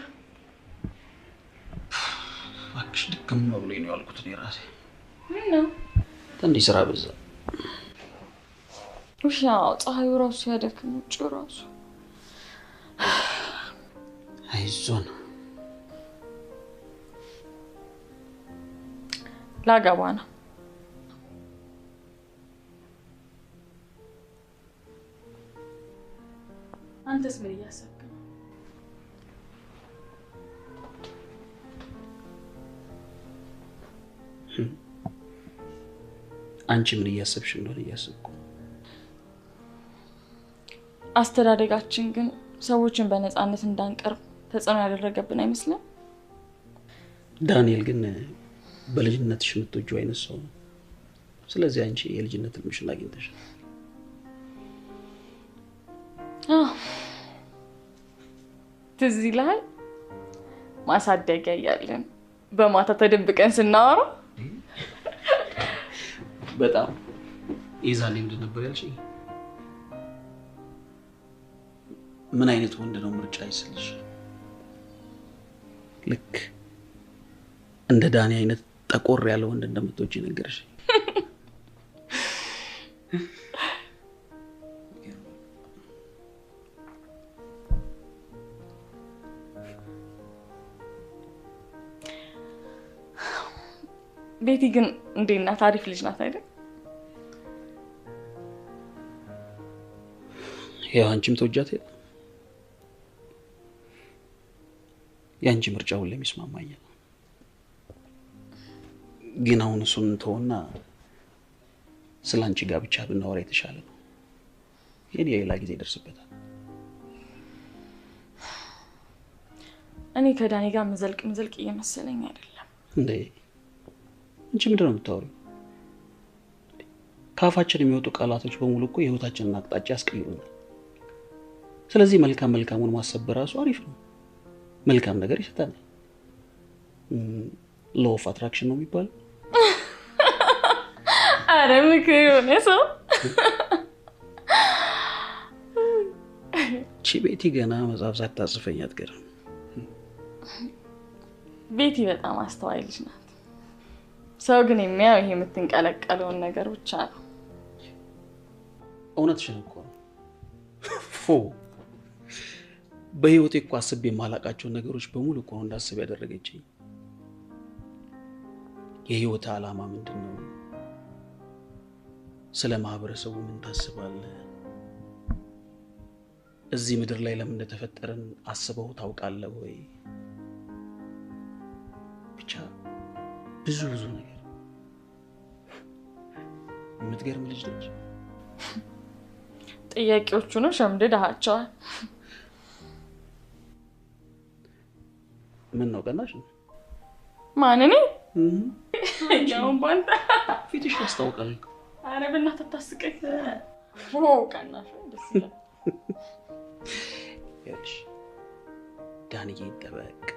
እባክሽ ድክም ብሎኝ ነው ያልኩት እኔ ራሴ። ምን ነው? ትንሽ ስራ በዛ። ውሻ ፀሐዩ ራሱ ያደክም ውጭ ራሱ። አይዞን ላገባ ነው። አንተስ ምን እያሰብክ ነው? አንቺ ምን እያሰብሽ እንደሆነ እያሰብኩ። አስተዳደጋችን ግን ሰዎችን በነፃነት እንዳንቀርብ ተጽዕኖ ያደረገብን አይመስልም? ዳንኤል ግን በልጅነትሽ የምትወጂው አይነት ሰው ነው። ስለዚህ አንቺ የልጅነት ህልምሽን አግኝተሻል። ትዝ ይልሃል? ማሳደጊያ እያለን በማታ ተደብቀን ስናወራ በጣም ይዛል ምንድን ነበር ያልሽኝ? ምን አይነት ወንድ ነው ምርጫ ይስልሽ? ልክ እንደ ዳኒ አይነት ጠቆር ያለ ወንድ እንደምትወጪ ነገርሽ። ቤቲ ግን እንዴት ናት? አሪፍ ልጅ ናት አይደል? ያው አንቺም ተወጃት አይደል? ያንቺ ምርጫ ሁሌም ይስማማኛል። ግን አሁን እሱን ተውና ስላንቺ ጋር ብቻ ብናወራ የተሻለ ነው። የኔ ሌላ ጊዜ ይደርስበታል። እኔ ከዳኒ ጋር መዘልቅ እየመሰለኝ አይደለም እንዴ? አንቺ ምንድን ነው የምታወሪው? ካፋችን የሚወጡ ቃላቶች በሙሉ እኮ የህይወታችንን አቅጣጫ ያስቀይሩናል። ስለዚህ መልካሙን ማሰብ በራሱ አሪፍ ነው። መልካም ነገር ይሰጣል። ሎው ኦፍ አትራክሽን ነው የሚባለው። አረ ምክር የሆነ ሰው ቤቲ ገና መጽሐፍ ሳታጽፈኝ አትገርም። ቤቲ በጣም አስተዋይ ልጅ ናት። ሰው ግን የሚያየው ይሄ የምትንቀለቀለውን ነገር ብቻ ነው። እውነትሽን እኮ ነው። በህይወቴ እኮ አስቤ የማላውቃቸው ነገሮች በሙሉ እኮ እንዳስብ ያደረገችኝ። የህይወት ዓላማ ምንድነው? ስለ ማህበረሰቡ ምን ታስባለህ? እዚህ ምድር ላይ ለምን እንደተፈጠረን አስበው ታውቃለህ ወይ? ብቻ ብዙ ነገር የምትገርም ልጅ ነች። ጥያቄዎቹ ነው ሸምድደሃቸዋል። ምን ነው ቀናሽ? ማን እኔ? ያው ባንታ ፊትሽ ያስታውቃል። አረ በእናትህ አታስቀኝ። ቀናሽ ደስ ይላል። ያልሽ ዳንዬ ጠበቅ፣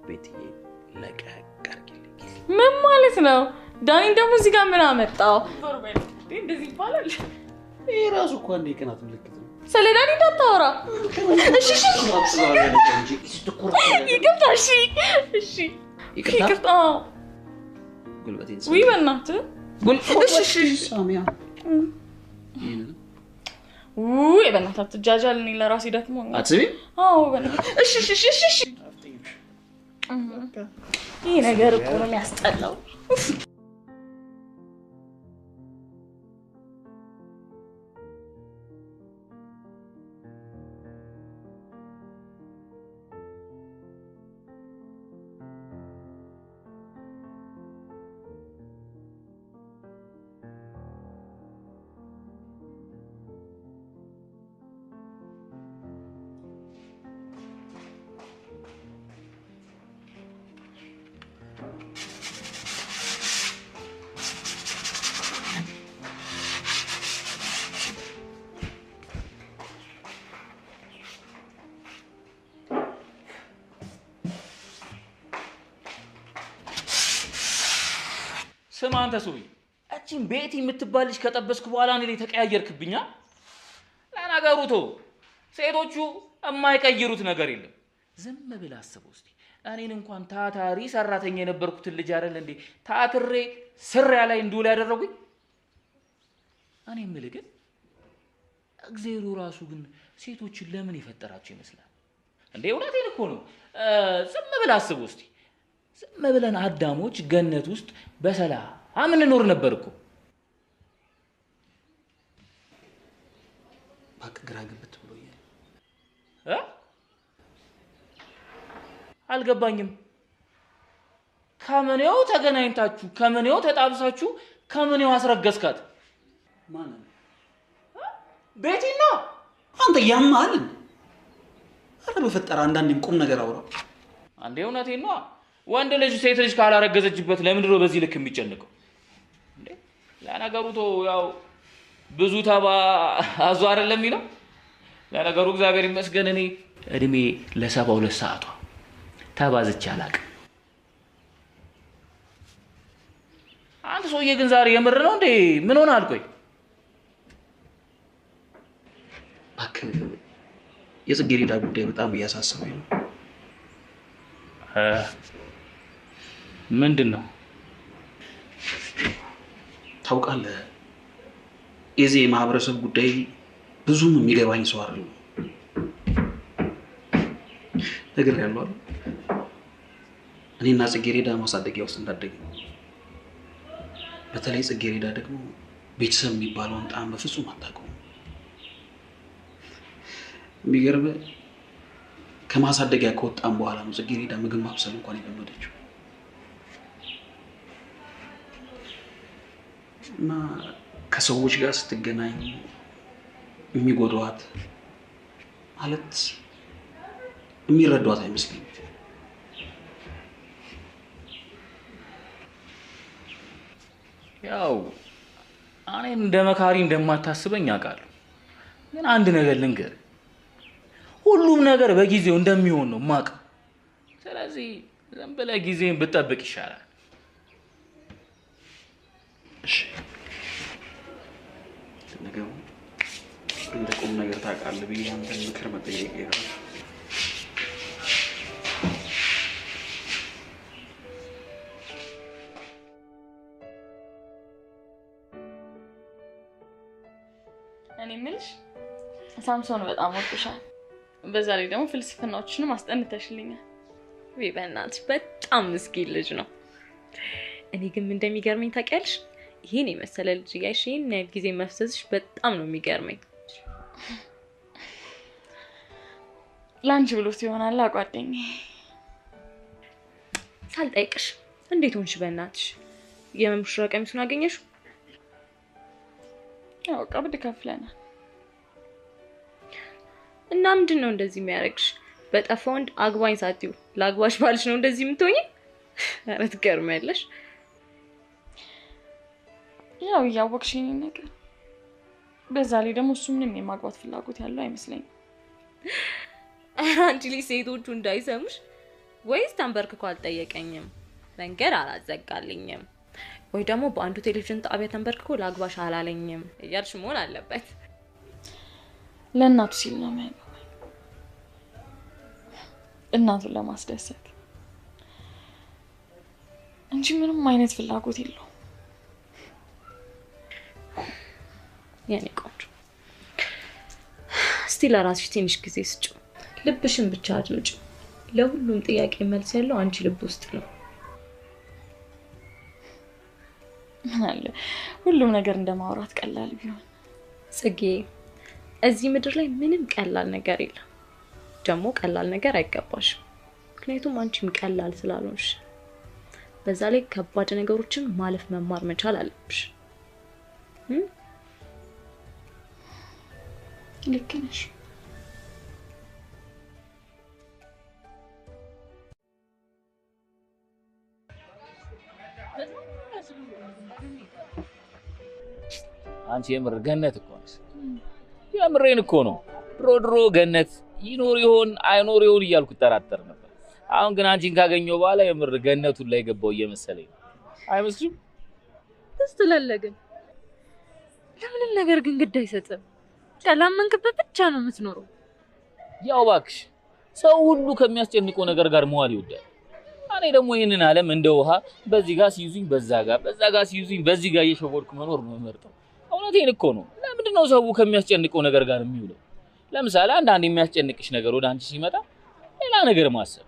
ቤትዬ ለቀቅ አድርጊልኝ። ምን ማለት ነው? ዳኒ ደግሞ እዚህ ጋር ምን አመጣው? ዞር በል። እንደዚህ ይባላል? ይሄ ራሱ እኮ አንዴ ቀናት ምልክት ነው። ስለ ዳኒ እንዳታወራ እሺ? ይቅርታ። ጉልበቴን ውይ በእናትህ እሺ ሳሚያ። ውይ በእናትህ አትጃጃል። እኔ ለራሴ ደክሞኛል። አትስቢ? አዎ በእናትህ እሺ። ይሄ ነገር እኮ ነው የሚያስጠላው። ስማ አንተ ሱሪ፣ እቺን ቤቲ የምትባል ልጅ ከጠበስኩ በኋላ እኔ ላይ ተቀያየርክብኛ። ለነገሩ ተው፣ ሴቶቹ የማይቀይሩት ነገር የለም። ዝም ብለህ አስበው እስቲ። እኔን እንኳን ታታሪ ሰራተኛ የነበርኩትን ልጅ አይደል እንዴ ታትሬ ስሪያ ላይ እንድውል ያደረጉኝ። እኔ የምልህ ግን እግዚአብሔሩ ራሱ ግን ሴቶችን ለምን የፈጠራቸው ይመስላል እንዴ? እውነቴን እኮ ነው። ዝም ብለህ አስበው እስቲ። ዝም ብለን አዳሞች ገነት ውስጥ በሰላም እንኖር ነበር እኮ። ባክ ግራ ግብት ብሎኛል። አልገባኝም። ከምኔው ተገናኝታችሁ ከምኔው ተጣብሳችሁ ከምኔው አስረገዝካት? ማን? ቤቲና አንተ ያማል። አረ በፈጠረ አንዳንዴም ቁም ነገር አውራ። አንዴ እውነቴን ነው። ወንድ ልጅ ሴት ልጅ ካላረገዘችበት ለምንድን ነው በዚህ ልክ የሚጨነቀው እንዴ? ለነገሩ ተው፣ ያው ብዙ ተባ አዙ አይደለም የሚለው። ለነገሩ እግዚአብሔር ይመስገን እኔ እድሜ ለ72 ሰዓቷ ተባዝቼ አላውቅም። ሰውዬ ግን ዛሬ የምር ነው እንዴ? ምን ሆነ አልቆይ? እባክህ የጽጌረዳ ጉዳይ በጣም እያሳሰበኝ ነው። ምንድን ነው? ታውቃለህ የዚህ የማህበረሰብ ጉዳይ ብዙም የሚገባኝ ሰው አይደለም። ነገር ያለው አይደል? እኔና ጽጌረዳ ማሳደጊያ ውስጥ እንዳደግን፣ በተለይ ጽጌረዳ ደግሞ ቤተሰብ የሚባለውን ጣም በፍጹም አታውቀውም። የሚገርምህ ከማሳደጊያ ከወጣን በኋላ ነው ጽጌረዳ ምግብ ማብሰል እንኳን የለመደችው። እና ከሰዎች ጋር ስትገናኝ የሚጎዷት ማለት የሚረዷት አይመስለኝም። ያው እኔም እንደ መካሪ እንደማታስበኝ አውቃለሁ። ግን አንድ ነገር ልንገር፣ ሁሉም ነገር በጊዜው እንደሚሆን ነው የማውቀው። ስለዚህ ዝም ብለህ ጊዜን ብትጠብቅ ይሻላል። እሺ ነገሩ እንደ ቁም ነገር ታውቃለህ ብዬ አንተን ምክር መጠየቅ ይላል። እኔ የምልሽ ሳምሶን በጣም ወጥሻል። በዛ ላይ ደግሞ ፍልስፍናዎችንም አስጠንተሽልኛል። ወይ በእናትሽ በጣም ምስኪን ልጅ ነው። እኔ ግን እንደሚገርመኝ ታውቂያለሽ? ይሄን የመሰለ ልጅ ያይሽ ይሄን ያህል ጊዜ መፍሰስሽ በጣም ነው የሚገርመኝ። ላንቺ ብሎት ይሆናል ጓደኛዬ። ሳልጠይቅሽ እንዴት ሆንሽ? በእናትሽ የመምሽራ ቀሚሱን አገኘሽው? ያው ቀብድ ከፍለናል። እና ምንድን ነው እንደዚህ የሚያደርግሽ? በጠፋ ወንድ አግባኝ ሳትይው ላግባሽ ባልሽ ነው እንደዚህ የምትሆኚ? ኧረ ትገርሚያለሽ። ያው እያወቅሽኝ ነገር በዛ ላይ ደግሞ እሱ ምንም የማግባት ፍላጎት ያለው አይመስለኝም። አንቺ ልጅ ሴቶቹ እንዳይሰሙሽ ወይስ ተንበርክኮ አልጠየቀኝም መንገድ አላዘጋልኝም ወይ ደግሞ በአንዱ ቴሌቪዥን ጣቢያ ተንበርክኮ ላግባሽ አላለኝም እያልሽ መሆን አለበት። ለእናቱ ሲል ነው የሚያገባኝ፣ እናቱን ለማስደሰት እንጂ ምንም አይነት ፍላጎት የለውም። የኔ ቆንጆ እስቲ ለራስሽ ትንሽ ጊዜ ስጪው። ልብሽን ብቻ አድምጪ። ለሁሉም ጥያቄ መልስ ያለው አንቺ ልብ ውስጥ ነው። ምን አለ ሁሉም ነገር እንደማውራት ቀላል ቢሆን። ጽጌ እዚህ ምድር ላይ ምንም ቀላል ነገር የለም። ደግሞ ቀላል ነገር አይገባሽም። ምክንያቱም አንቺም ቀላል ስላልሆንሽ። በዛ ላይ ከባድ ነገሮችን ማለፍ መማር መቻል አለብሽ። ልክ ነሽ። አንቺ የምር ገነት እኮ ነሽ። የምሬን እኮ ነው። ድሮ ገነት ይኖር ይሆን አይኖር ይሆን እያልኩ ተራጠር ነበር። አሁን ግን አንቺን ካገኘው በኋላ የምር ገነቱን ላይ ገባው እየመሰለኝ ነው። አይመስልሽም? ትስትላለህ ግን ለምን ነገር ግን ግድ አይሰጥም። ላመንክበት ብቻ ነው የምትኖረው። ያው እባክሽ ሰው ሁሉ ከሚያስጨንቀው ነገር ጋር መዋል ይወዳል። እኔ ደግሞ ይሄንን ዓለም እንደ ውሃ በዚህ ጋር ሲይዙኝ በዛ ጋር ሲይዙኝ በዚህ ጋር እየሸወድኩ መኖር ነው የምመርጠው። እውነቴን እኮ ነው። ለምንድን ነው ሰው ከሚያስጨንቀው ነገር ጋር የሚውለው? ለምሳሌ አንዳንድ የሚያስጨንቅሽ ነገር ወደ አንቺ ሲመጣ ሌላ ነገር ማሰብ።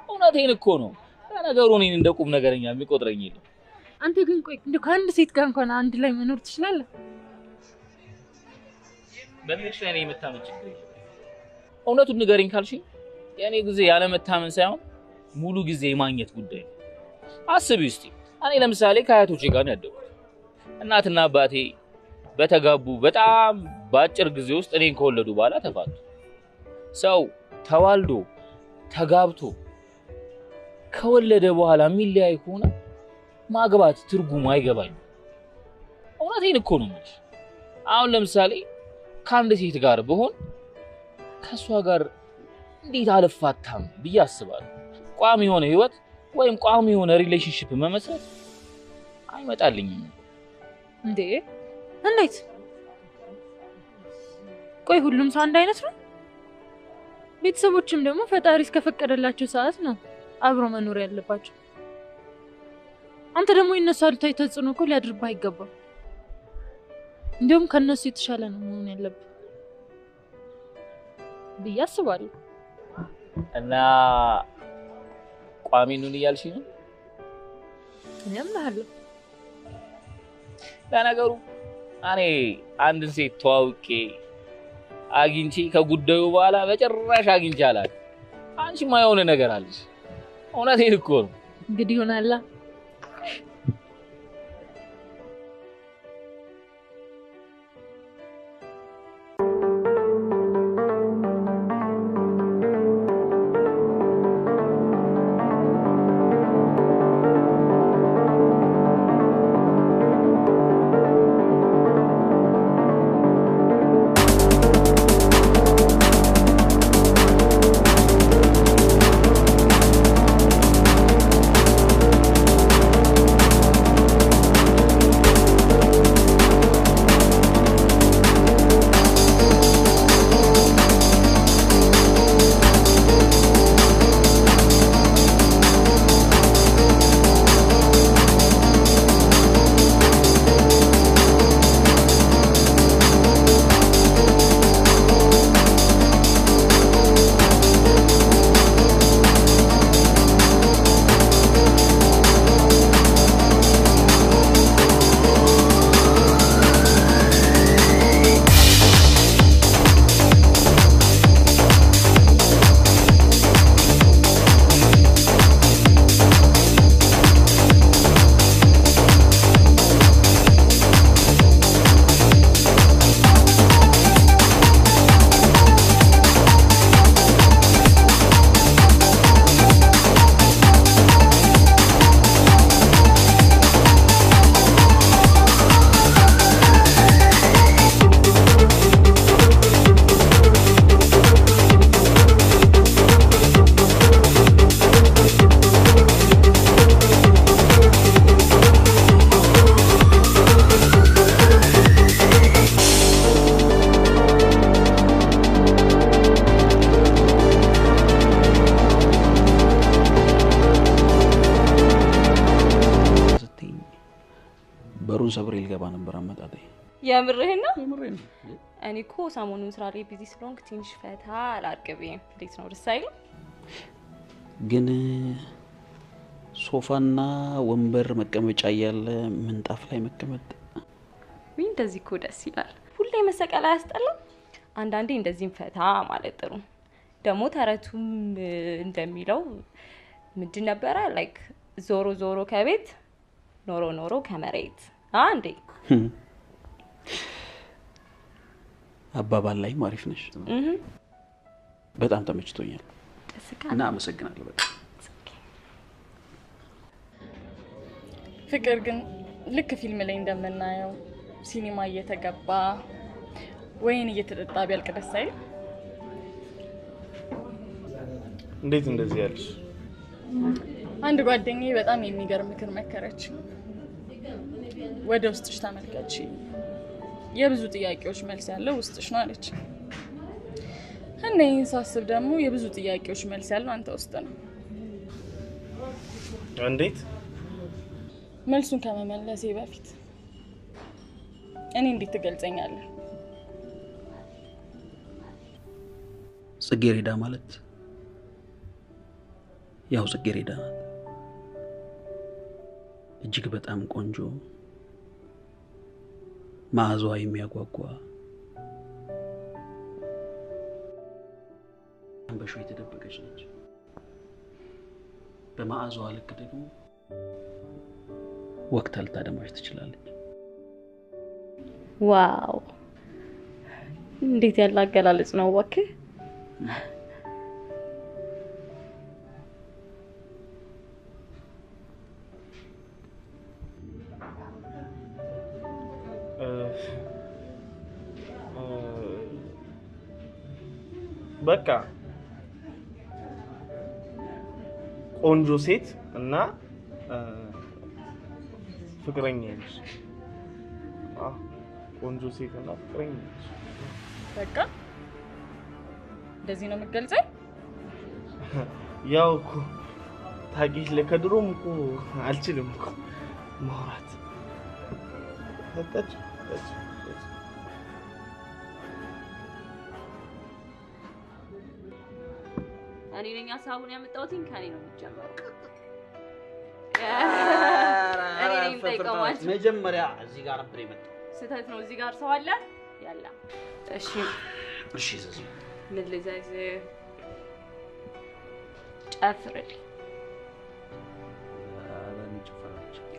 እውነቴን እኮ ነው። ለነገሩ እኔን እንደ ቁም ነገረኛ የሚቆጥረኝ የለም። አንተ ግን ቆይ እንደ ከአንድ ሴት ጋር እንኳን አንድ ላይ መኖር ትችላለህ? በሚልሽ ላይ የመታመን ችግር የለም። እውነቱን ንገሪኝ ካልሽኝ የኔ ጊዜ ያለ መታመን ሳይሆን ሙሉ ጊዜ የማግኘት ጉዳይ ነው። አስቢው እስቲ። እኔ ለምሳሌ ከአያቶቼ ጋር ነው ያደግኩት። እናትና አባቴ በተጋቡ በጣም በአጭር ጊዜ ውስጥ እኔን ከወለዱ በኋላ ተፋቱ። ሰው ተዋልዶ ተጋብቶ ከወለደ በኋላ የሚለያይ ከሆነ ማግባት ትርጉሙ አይገባኝም። እውነቴን እኮ ነው የምልሽ። አሁን ለምሳሌ ከአንድ ሴት ጋር ብሆን ከሷ ጋር እንዴት አልፋታም ብዬ አስባለሁ። ቋሚ የሆነ ህይወት ወይም ቋሚ የሆነ ሪሌሽንሺፕ መመስረት አይመጣልኝም። እንዴ እንዴት? ቆይ ሁሉም ሰው አንድ አይነት ነው? ቤተሰቦችም ደግሞ ፈጣሪ እስከፈቀደላቸው ሰዓት ነው አብሮ መኖር ያለባቸው። አንተ ደግሞ የነሱ አሉታዊ ተጽዕኖ እኮ ሊያድርብህ አይገባም። እንዲሁም ከነሱ የተሻለ ነው መሆን ያለብህ ብዬ አስባለሁ። እና ቋሚ ኑን እያልሽ ነው? እኔም እልሃለሁ። ለነገሩ እኔ አንድን ሴት ተዋውቄ አግኝቼ ከጉዳዩ በኋላ በጭራሽ አግኝቼ አላውቅም። አንቺማ የሆነ ነገር አለሽ። እውነቴን እኮ ነው። እንግዲህ ይሆናላ። በሩን ሰብሬ ልገባ ነበር አመጣጤ። የምርህን ነው? የምሬን ነው። እኔ እኮ ሰሞኑን ስራ ላይ ቢዚ ስለሆንኩ ትንሽ ፈታ አላርቅብኝ። እንዴት ነው ደስ አይልም? ግን ሶፋና ወንበር መቀመጫ እያለ ምንጣፍ ላይ መቀመጥ ወይ እንደዚህ እኮ ደስ ይላል። ሁሌ መሰቀል አያስጠላም? አንዳንዴ እንደዚህም ፈታ ማለት ጥሩ። ደግሞ ተረቱም እንደሚለው ምንድን ነበረ ላይክ ዞሮ ዞሮ ከቤት ኖሮ ኖሮ ከመሬት አንዴ አባባል ላይ ማሪፍ ነሽ። በጣም ተመችቶኛል እና አመሰግናለሁ በጣም። ፍቅር ግን ልክ ፊልም ላይ እንደምናየው ሲኒማ እየተገባ ወይን እየተጠጣ ቢያልቅ ደስ አይል? እንዴት እንደዚህ ያልሽ? አንድ ጓደኛዬ በጣም የሚገርም ምክር መከረች። ወደ ውስጥሽ ተመልከቺ፣ የብዙ ጥያቄዎች መልስ ያለው ውስጥሽ ነው አለች። እና ይህን ሳስብ ደግሞ የብዙ ጥያቄዎች መልስ ያለው አንተ ውስጥ ነው። እንዴት? መልሱን ከመመለሴ በፊት እኔ እንዴት ትገልጸኛለህ? ጽጌረዳ ማለት ያው ጽጌረዳ ናት። እጅግ በጣም ቆንጆ፣ መዓዛዋ የሚያጓጓ፣ በሾ የተደበቀች ነች። በመዓዛዋ ልክ ደግሞ ወቅት ልታደማሽ ትችላለች። ዋው! እንዴት ያለ አገላለጽ ነው እባክህ። በቃ ቆንጆ ሴት እና ፍቅረኛ ነሽ? ቆንጆ ሴትና ፍቅረኛ ነሽ? በቃ እንደዚህ ነው የምትገልጸኝ? ያው እኮ ታውቂሽ ለከድሮም እኮ አልችልም እኮ ማውራት። እኔ ነኝ ሀሳቡን ያመጣሁትኝ ከኔ ነው የሚጀምረው። እኔ ነኝ የምጠይቀው ማለት ነው። መጀመሪያ እዚህ ጋር ነበር የመጣው። ስህተት ነው። እዚህ ጋር ሰው አለ ያለ። እሺ እሺ ዘዙ ምን ልዘዝ? ጨፍርልኝ።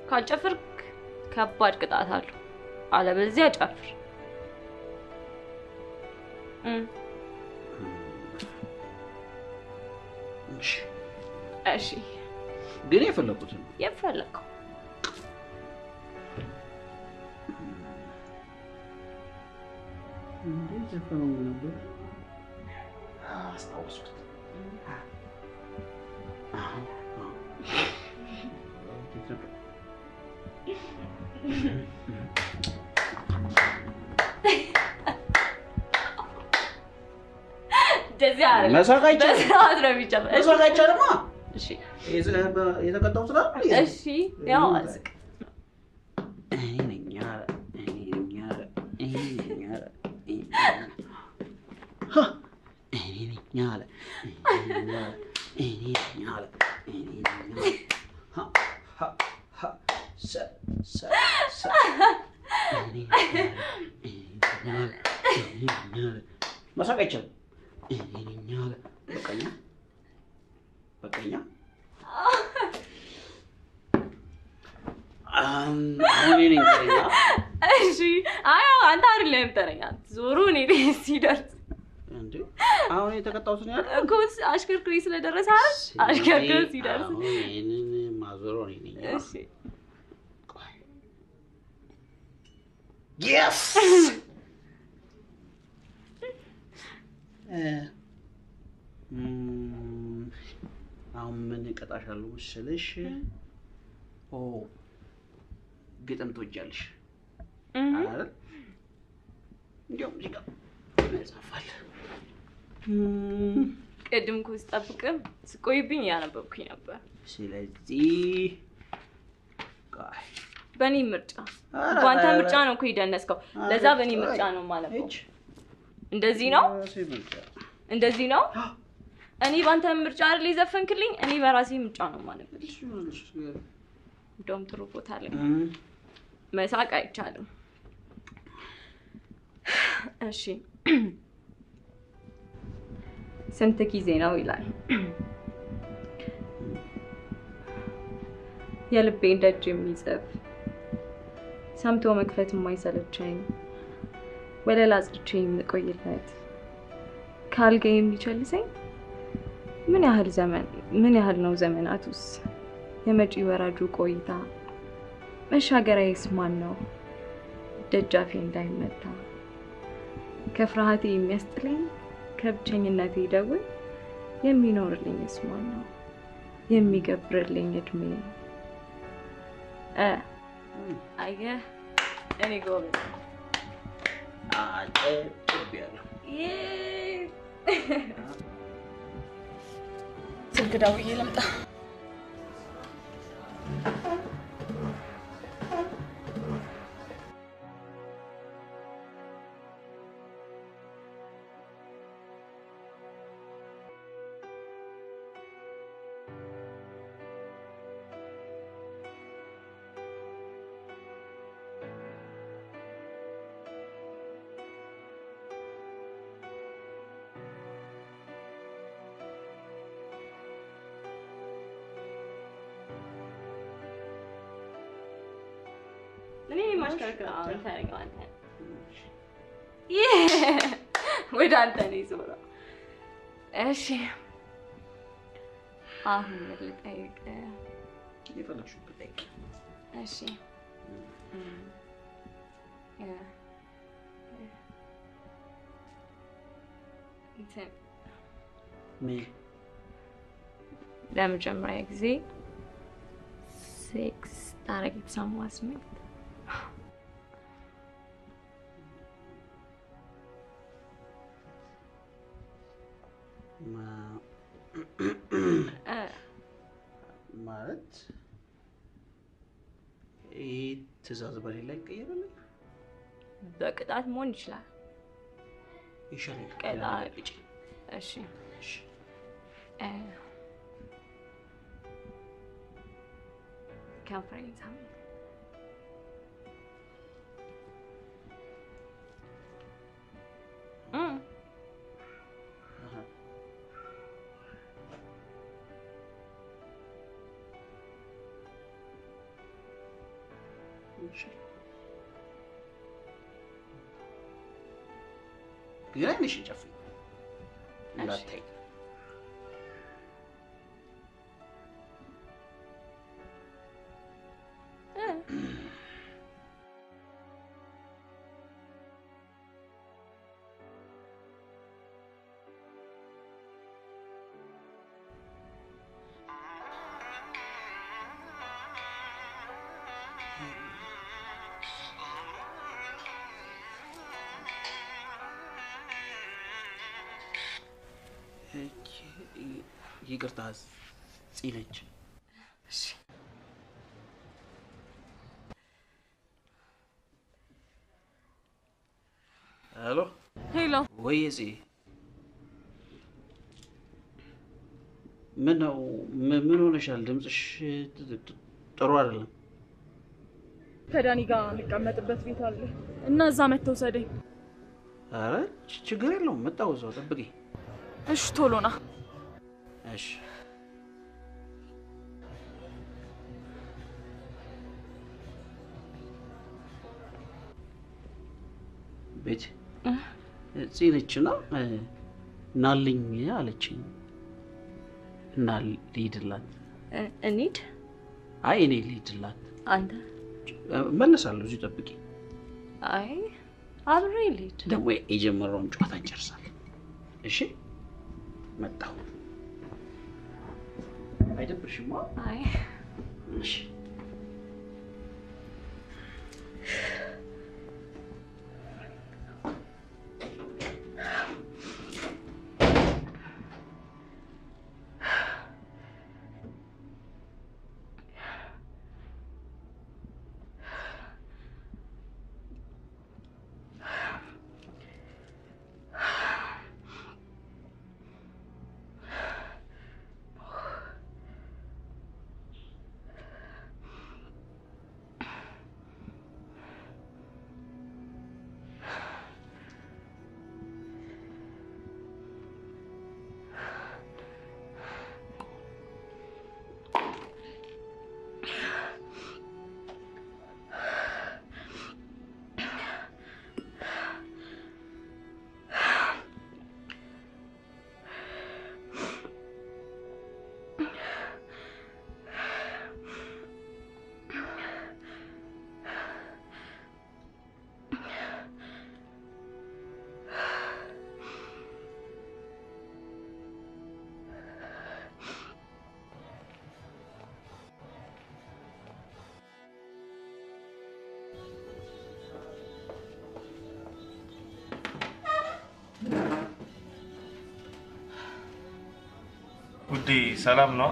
ካልጨፍርክ ከባድ ቅጣት አለው። አለበለዚያ ጨፍር። እሺ ግን የፈለኩትን የፈለከው እንዴት ዘፈነው ነበር? አስታውስኩት። እንደዚህ አይደለም። መሳቅ አይቻልም። በስርዓት ነው የሚጨምረው። መሳቅ አይቻልም። እሺ የተቀጣው ስራ እሺ ያው አዝቅ እኔ ነኝ አለ መሳቅ አይቻልም። በቀኛ አሁን እኔ ነኝ። እሺ አይ አንተ አይደለም የምጠረኛ ዞሩ እኔ ሲደርስ እንዴ አሁን የተቀጣው ስለ ያለ እኮ አሽከርክሪ ስለደረሰ አይደል? አሽከርክሪ ሲደርስ እኔን ማዞሮ እኔ ነኝ። እሺ yes አሁን ምን እቀጣሻለሁ መሰለሽ? ግጥም ትወጃለሽ አይደል? እንዲያውም እዚህ ጋር መጻፋል። ቅድም እኮ ስጠብቅም ስቆይብኝ ያነበብኩኝ ነበር። ስለዚህ በእኔ ምርጫ በአንተ ምርጫ ነው እኮ የደነስከው። ለዛ በእኔ ምርጫ ነው የማነበው። እንደዚህ ነው እንደዚህ ነው። እኔ በአንተ ምርጫ አይደል የዘፈንክልኝ? እኔ በራሴ ምርጫ ነው የማነበው። እንደውም ጥሩ ቦታ ላይ መሳቅ አይቻልም። እሺ ስንት ጊዜ ነው ይላል የልቤን ደጅ የሚጽፍ ሰምቶ መክፈት የማይሰለቸኝ ወለላ አጽድቼ የምቆይለት ካልጋ የሚቸልሰኝ ምን ያህል ነው ዘመናቱስ የመጪ ወራጁ ቆይታ መሻገሪያዬስ ማን ነው ደጃፌ እንዳይመታ ከፍርሃቴ የሚያስጥለኝ ከብቸኝነቴ ደውል የሚኖርልኝስ ማን ነው የሚገብርልኝ እድሜ አየህ እኔ ጎበዝ አጨብጭቤያለሁ። ስልክ ደውዬ ልምጣ። እኔ ማሽከርከር አሁን ታረጋው አንተ ወደ አንተ ነው ይዞራ። እሺ አሁን ልጠይቅ የፈለግሽው ብጠይቅ። እሺ ለመጀመሪያ ጊዜ ሴክስ ታረጊ ሰማስ ምን ማለት ትእዛዝ በሌላ ይቀየራል በቅጣት መሆን ይችላል ይሻላል ቅጣት እሺ ከንፈሬን ሳሚ ግን አይንሽን ጨፍኝ እንዳታይ ይቅርታ ጽነች እሺ ሄሎ ሄሎ ወይ ጽ ምን ሆነሻል ድምጽሽ ጥሩ አይደለም ከዳኒ ጋር እንቀመጥበት ቤት አለ እና እዛ መተው ሰደኝ አረ ችግር የለውም መጣው እዛው ጠብቂ እሺ ቶሎ ና እሺ ቤት ጽነችና ናልኝ አለችኝ እና ልሂድላት እንሂድ አይ እኔ ልሂድላት አንተ መለሳለሁ እዚህ ጠብቂ አይ አብሬ ልሂድ ደግሞ የጀመረውን ጨዋታ እንጨርሳለን እሺ መጣሁ አይደብርሽማ አይ እሺ ውዴ ሰላም ነው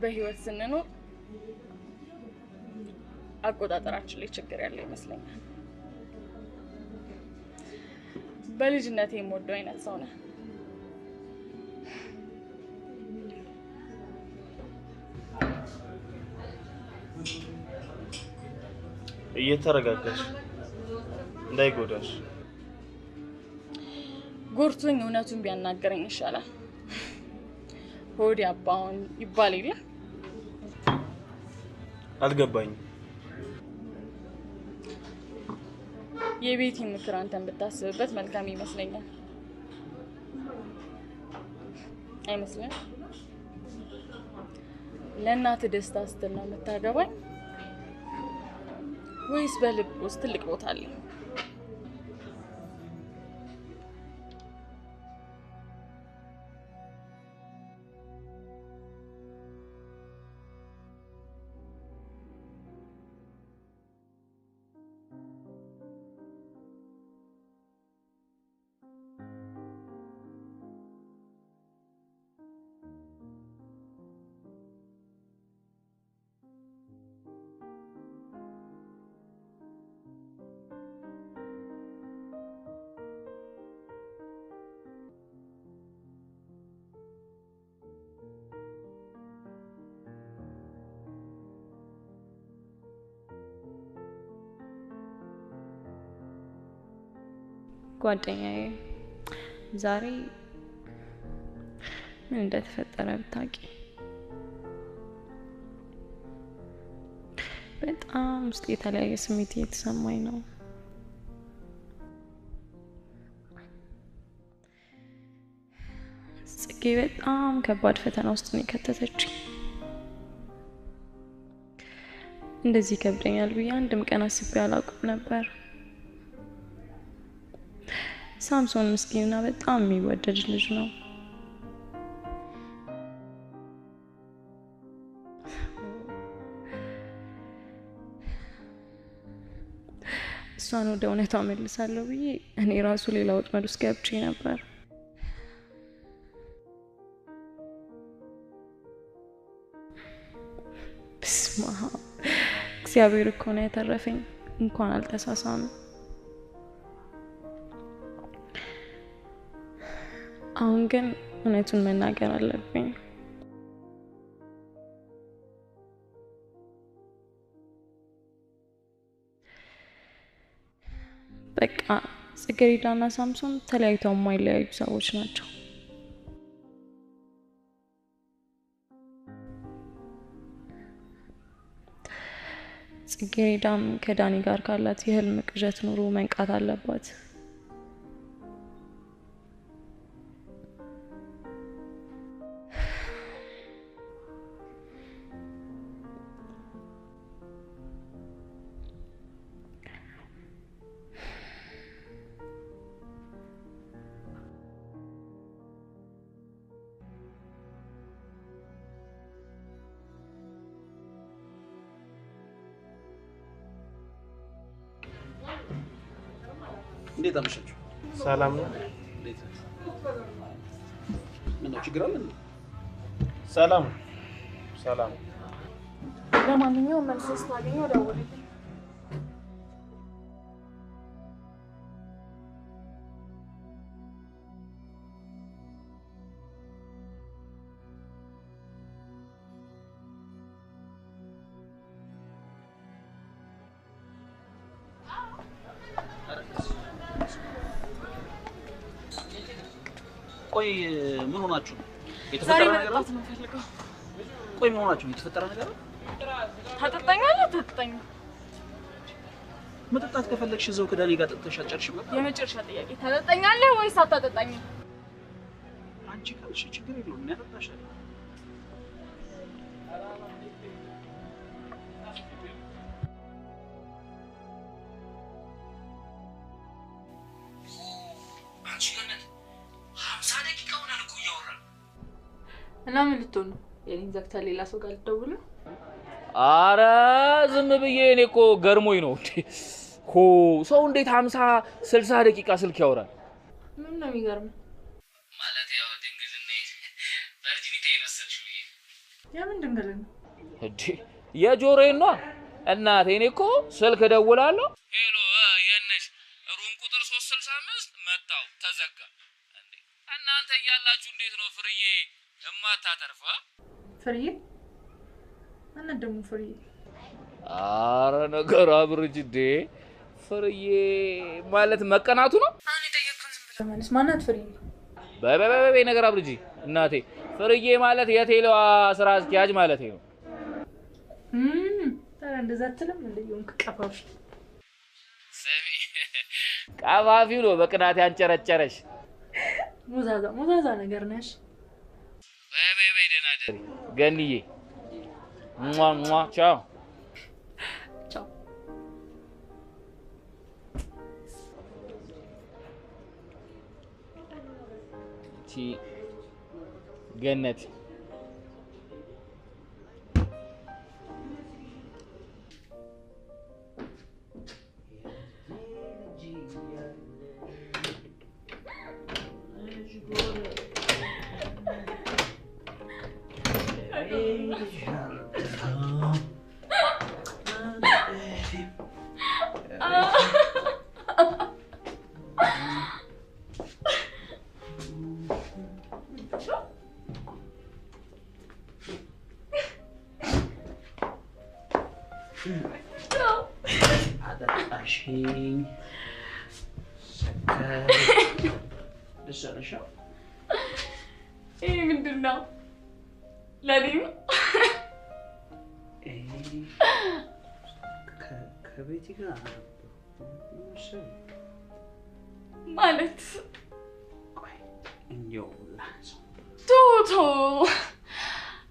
በህይወት ስንኖር አቆጣጠራችን ላይ ችግር ያለ ይመስለኛል በልጅነቴ የምወደው አይነት ሰው ነህ እየተረጋጋሽ እንዳይጎዳሽ ጎርቶኝ እውነቱን ቢያናገረኝ ይሻላል ሆዲ አባውን ይባል የለ አልገባኝም የቤቲ ምክር አንተን ብታስብበት መልካም ይመስለኛል አይመስልም ለእናት ደስታ ስትል ነው የምታገባኝ ወይስ በልብ ውስጥ ትልቅ ቦታ አለ ጓደኛዬ ዛሬ ምን እንደተፈጠረ ብታውቂ። በጣም ውስጥ የተለያየ ስሜት እየተሰማኝ ነው። ጽጌ በጣም ከባድ ፈተና ውስጥ ነው የከተተችኝ። እንደዚህ ከብደኛል ብዬ አንድም ቀን አስቤ አላውቅም ነበር። ሳምሶን ምስኪንና በጣም የሚወደድ ልጅ ነው። እሷን ወደ እውነታው መልሳለሁ ብዬ እኔ ራሱ ሌላ ወጥመድ ውስጥ ገብቼ ነበር። በስመ አብ እግዚአብሔር እኮ ነው ያተረፈኝ። እንኳን አልተሳሳም። አሁን ግን እውነቱን መናገር አለብኝ። በቃ ጽጌረዳና ሳምሶን ተለያይተው የማይለያዩ ሰዎች ናቸው። ጽጌረዳም ከዳኒ ጋር ካላት የህልም ቅዠት ኑሮ መንቃት አለባት። እንዴት አመሻችሁ? ሰላም ነው? እንዴት ነው? ምን ችግር አለ? ሰላም ሰላም። ለማንኛውም መልስ ስታገኘው ደውልልኝ። ቆይ ምን ሆናችሁ ነው? ዛሬ መጠጣት ነው ፈልገው። ቆይ ምን ሆናችሁ ነው? የተፈጠረ ነገር ነው? ታጠጣኛለህ? ታጠጣኝ። መጠጣት ከፈለግሽ እዛው ከዳኒ ጋር ጠጥተሽ አጨርሽም ነበር። የመጨረሻ ጥያቄ ታጠጣኛለህ ወይስ አታጠጣኝም? አንቺ ካልሽ ችግር የለውም እኔ አጠጣሻለሁ። እና ምን ልትሆን ነው? የኔን ዘግታ ሌላ ሰው ጋር ልትደውል ነው? አረ ዝም ብዬ እኔ እኮ ገርሞኝ ነው። ሰው እንዴት 50-60 ደቂቃ ስልክ ያወራል? ምን ነው የሚገርመው? ማለት ያው ድንግልና ቨርጂኒቲ የመሰልሽው ይሄ የምን ድንግልና? እንዴ የጆሮዬን ነው እናቴ። እኔ እኮ ስልክ ደውላለሁ፣ ሄሎ የነሽ ሩም ቁጥር 365 መጣው ተዘጋ። እንዴ እናንተ እያላችሁ እንዴት ነው ፍርዬ እማታተርፋ? ፍርዬ እና ደግሞ ፍርዬ አረ ነገር አብርጅ እንዴ ፍርዬ ማለት መቀናቱ ነው። አሁን የጠየቅኩን ዝም ብለህ መልስ። ማናት ፍርዬ? በይ ነገር አብርጂ እናቴ። ፍርዬ ማለት የቴሌዋ ስራ አስኪያጅ ማለት ነው። ታዲያ እንደዛ አትልም እንዴ? የሆንክ ቀፋፊ ሰሚ ቀፋፊው ነው በቅናት ያንጨረጨረሽ። ሙዛዛ ነገር ነሽ። በይ ደህና ደሪ ገንዬ። ቻው ቻው። ገነት ደሰለሻ ይሄ ምንድን ነው? ለኔ ነው? ከቤቲ ጋር ማለት ቆይ እንየው ላንሳ ቶቶ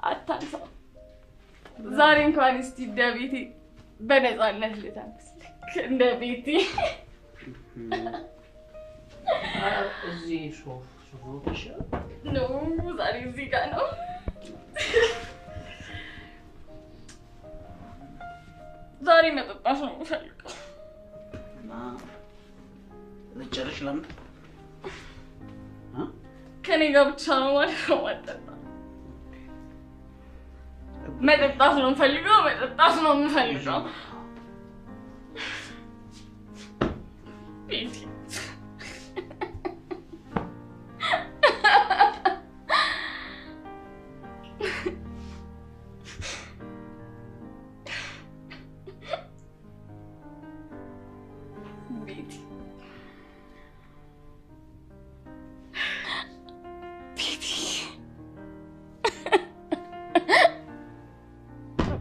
አታንሳ። ዛሬ እንኳን እስቲ እንደ ቤቴ በነፃነት ልታንስ እንደ ቤቴ እዚህ ሶፋ ተሻለ ነው። ዛሬ እዚህ ጋር ነው። ዛሬ መጠጣት ነው የምፈልገው። እና ልጨርሽ ለምን ከኔ ጋር ብቻ ነው ማለት ነው መጠጣት ነው የምፈልገው። መጠጣት ነው የምፈልገው። ቤቲ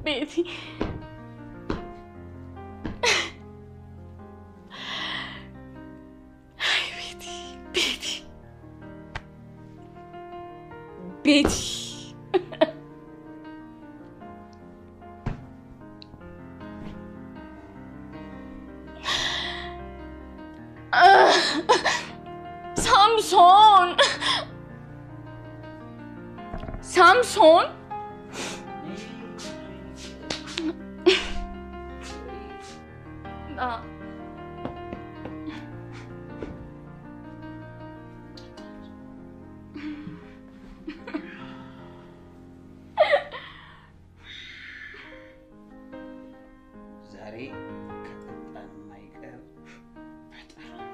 Betty. Hi, Betty. Betty. Betty. Samson. Samson. ዛሬ ከጠጣን ማይቀር በጣም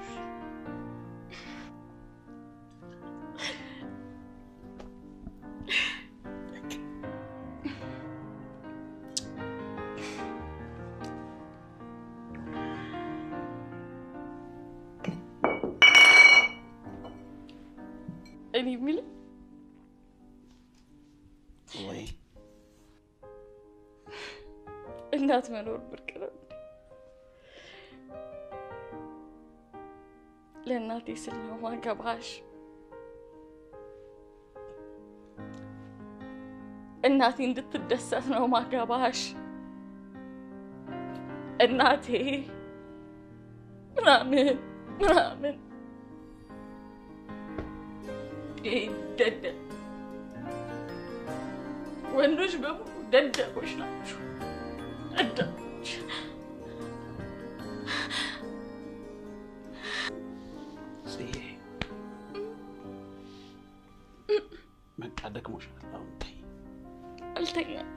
እኔ የምልህ ወይ እናት መኖር ብርቅ ነው። ለእናቴ ስል ነው ማገባሽ። እናቴ እንድትደሰት ነው ማገባሽ። እናቴ ምናምን ምናምን ደደብ ወንዶች በሙሉ ደደቦች ናቸው። ደደቦች በቃ ደክሞሻል። አሁን ተይ። አልተኛም።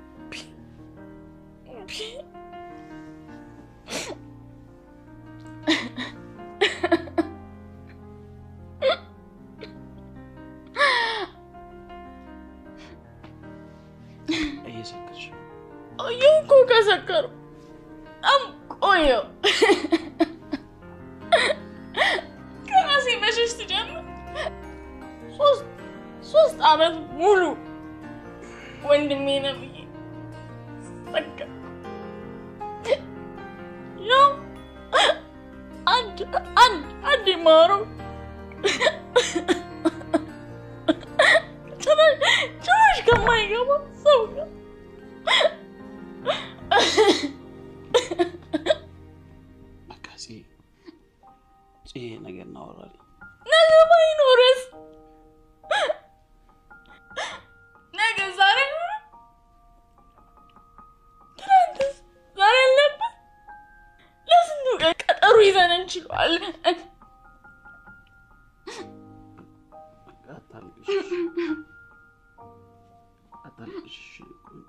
እየሰከርሽ ነው። ቆየሁ እኮ ከሰከርኩ በጣም ቆየሁ። ከራሴ መሸሽ ትጀምር። ሶስት ዓመት ሙሉ ወንድሜ ነው ብዬ ሰከርኩ። ያው አንድ የማወራው ጭራሽ ከማይገባ ሰው ጋር በቃ ነገር እናወራለን። ነገ ባይኖርስ? ነገ ዛሬ ኖረ? ትናንትስ ዛሬ አለበት? ለስንቱ ቀን ቀጠሮ ይዘን እንችለዋለን? አታልቅሽ ቆንጆ።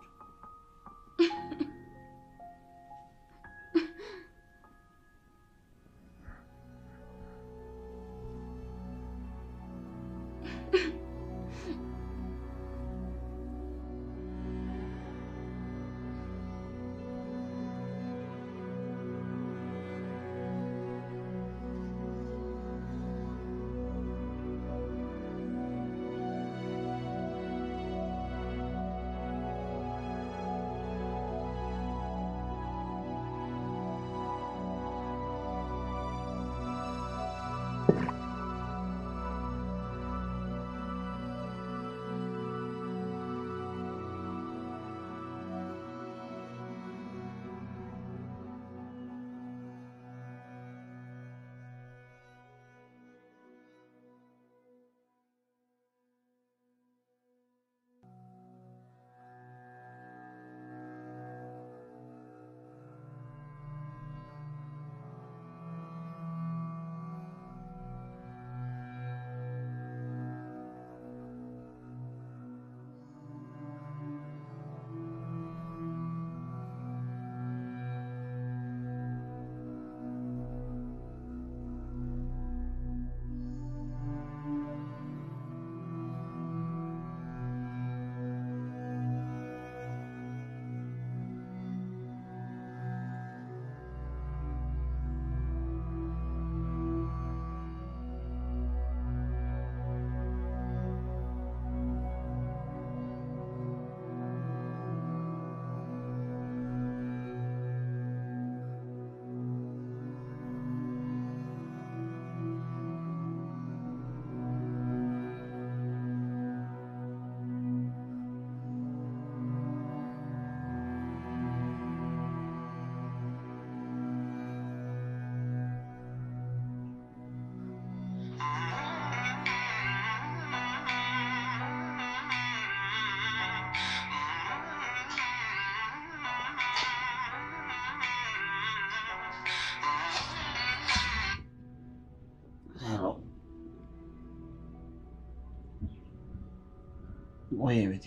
ወይ ቤቴ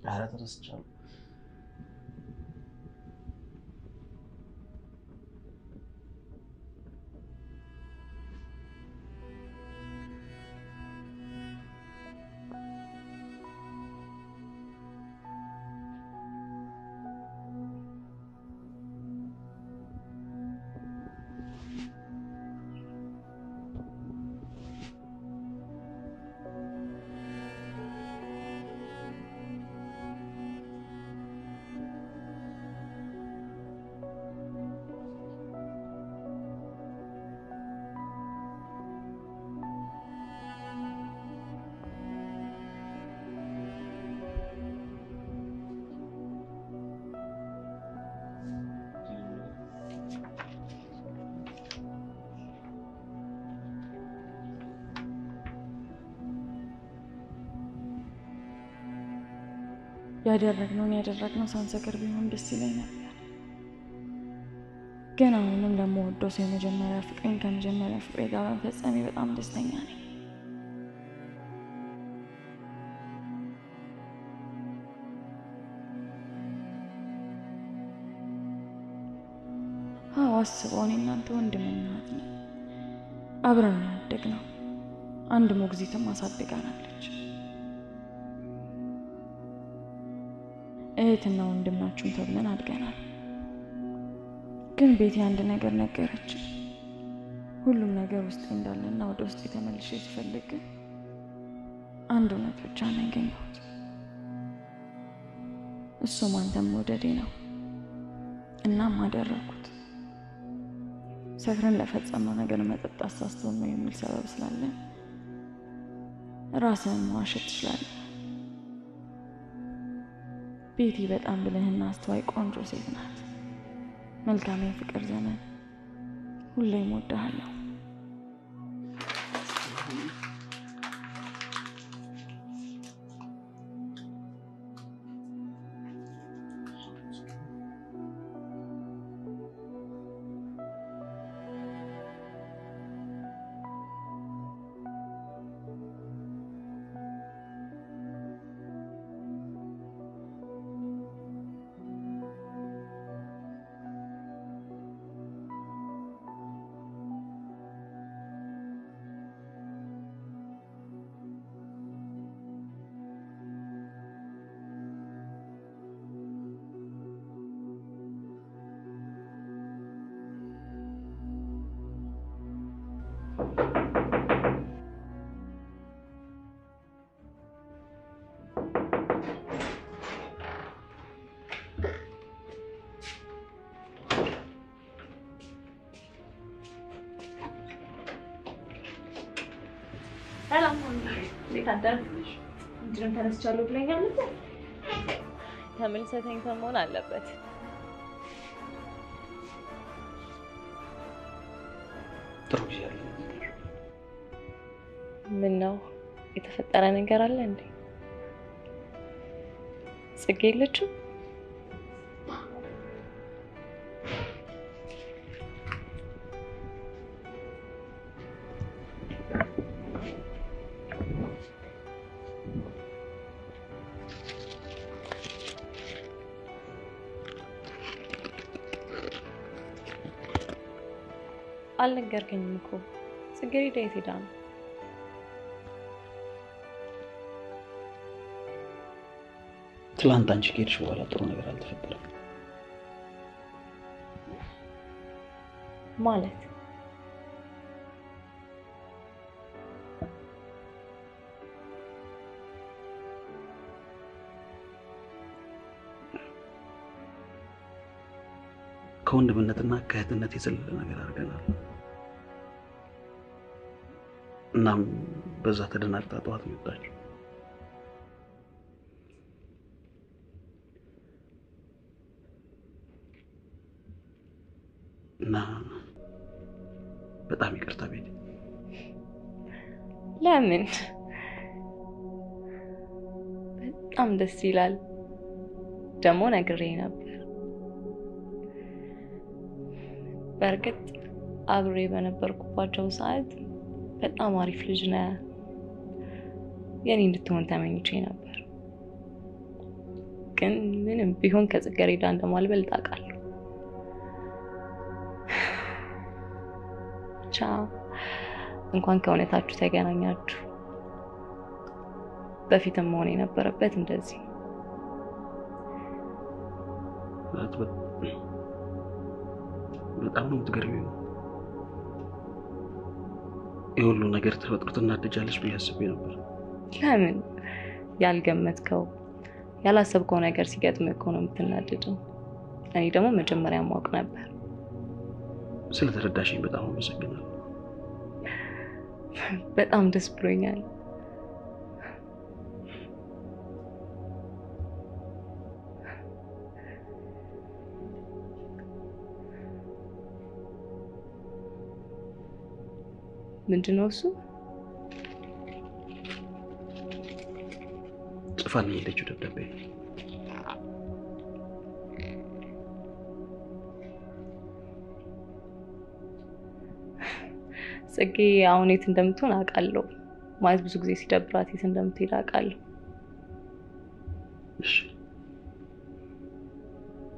ኧረ ተረስቻለሁ። ያደረግነው ሳንሰክር ቢሆን ደስ ይለኝ ነበር። ግን አሁንም ለምወደው ሰው የመጀመሪያ ፍቅሬን ከመጀመሪያ ፍቅሬ ጋር በመፈጸሜ በጣም ደስተኛ ነኝ። አስበው እኔ እናንተ ወንድምና እህት ነን። አብረን ያደግነው አንድ ሞግዚትም አሳድጋናለች። እህትና ወንድም ናችሁም ተብለን አድገናል። ግን ቤቴ አንድ ነገር ነገረች። ሁሉም ነገር ውስጥ እንዳለና ወደ ውስጥ ተመልሼ ስፈልግ አንድ እውነት ብቻ ነው ያገኘሁት። እሱም አንተም መውደዴ ነው። እናም አደረኩት። ሰክረን ለፈጸመው ነገር መጠጥ አሳስቶን ነው የሚል ሰበብ ስላለ ራስህን መዋሸት ትችላለህ። ቤቲ በጣም ብልህና አስተዋይ ቆንጆ ሴት ናት። መልካም የፍቅር ዘመን። ሁሌም እወድሃለሁ። እንዴት አደርኩሽ? እንዴት ተነስቻለሁ ብለኛል ነበር። ተመልሰህ ተኝተህ መሆን አለበት። ጥሩ ጊዜ አለ። ምን ነው የተፈጠረ ነገር አለ እንዴ? ጽጌ የለችም? አልነገርከኝም እኮ ጽጌረዳ የት ሄዳ ነው? ትላንት አንቺ ከሄድሽ በኋላ ጥሩ ነገር አልተፈጠረም። ማለት ከወንድምነትና ከእህትነት የዘለለ ነገር አድርገናል። እናም በዛ ተደናግጣ ጠዋት ነው የወጣችው። እና በጣም ይቅርታ ቤት። ለምን? በጣም ደስ ይላል። ደግሞ ነግሬ ነበር። በርግጥ አብሬ በነበርኩባቸው ሰዓት በጣም አሪፍ ልጅ ነህ፣ የኔ እንድትሆን ተመኝቼ ነበር። ግን ምንም ቢሆን ከጽጌረዳ እንደማልበልጥ አውቃለሁ። ብቻ እንኳን ከእውነታችሁ ተገናኛችሁ። በፊትም መሆን የነበረበት እንደዚህ። በጣም ነው የምትገርሚው። የሁሉ ነገር ተፈጥሮ ትናደጃለሽ ብዬ አስቤ ነበር። ለምን? ያልገመትከው ያላሰብከው ነገር ሲገጥምህ እኮ ነው የምትናደደው። እኔ ደግሞ መጀመሪያ ማወቅ ነበር። ስለተረዳሽኝ በጣም አመሰግናለሁ። በጣም ደስ ብሎኛል። ምንድነው እሱ? ጽፋልኝ የሄደችው ደብዳቤ። ጽጌ አሁን የት እንደምትሆን አውቃለሁ። ማለት ብዙ ጊዜ ሲደብራት የት እንደምትሄድ አውቃለሁ። እሺ፣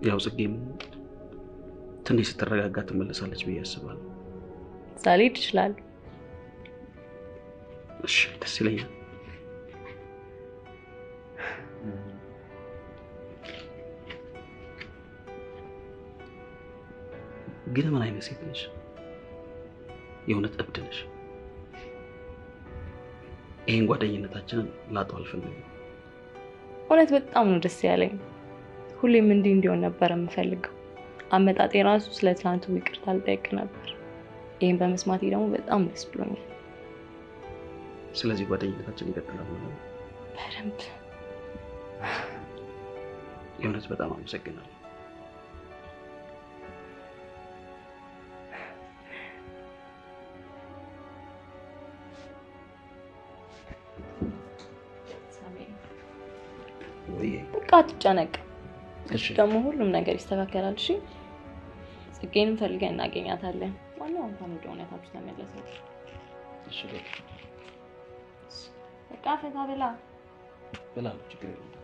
ያው ጽጌም ትንሽ ስትረጋጋ ትመለሳለች ብዬ አስባለሁ። ሳልሄድ ይችላል። እሺ፣ ደስ ይለኛል። ግን ምን አይነት ሴት ነሽ? የእውነት እብድ ነሽ። ይሄን ጓደኝነታችንን ላጣው አልፈልግም። እውነት በጣም ነው ደስ ያለኝ። ሁሌም እንዲህ እንዲሆን ነበር የምፈልገው። አመጣጤ ራሱ ስለ ትናንቱ ይቅርታ ልጠይቅ ነበር። ይሄን በመስማቴ ደግሞ በጣም ደስ ብሎኛል። ስለዚህ ጓደኝነታችን ይቀጥላል ማለት ነው? በደንብ። የእውነት በጣም አመሰግናለሁ። በቃ አትጨነቅ። እሺ፣ ደግሞ ሁሉም ነገር ይስተካከላል። እሺ፣ ጽጌንም ፈልገን እናገኛታለን። ዋናው እንኳን ወደ እውነታችሁ ተመለሰ። እሺ፣ በቃ ፈታ ብላ ችግር የለም።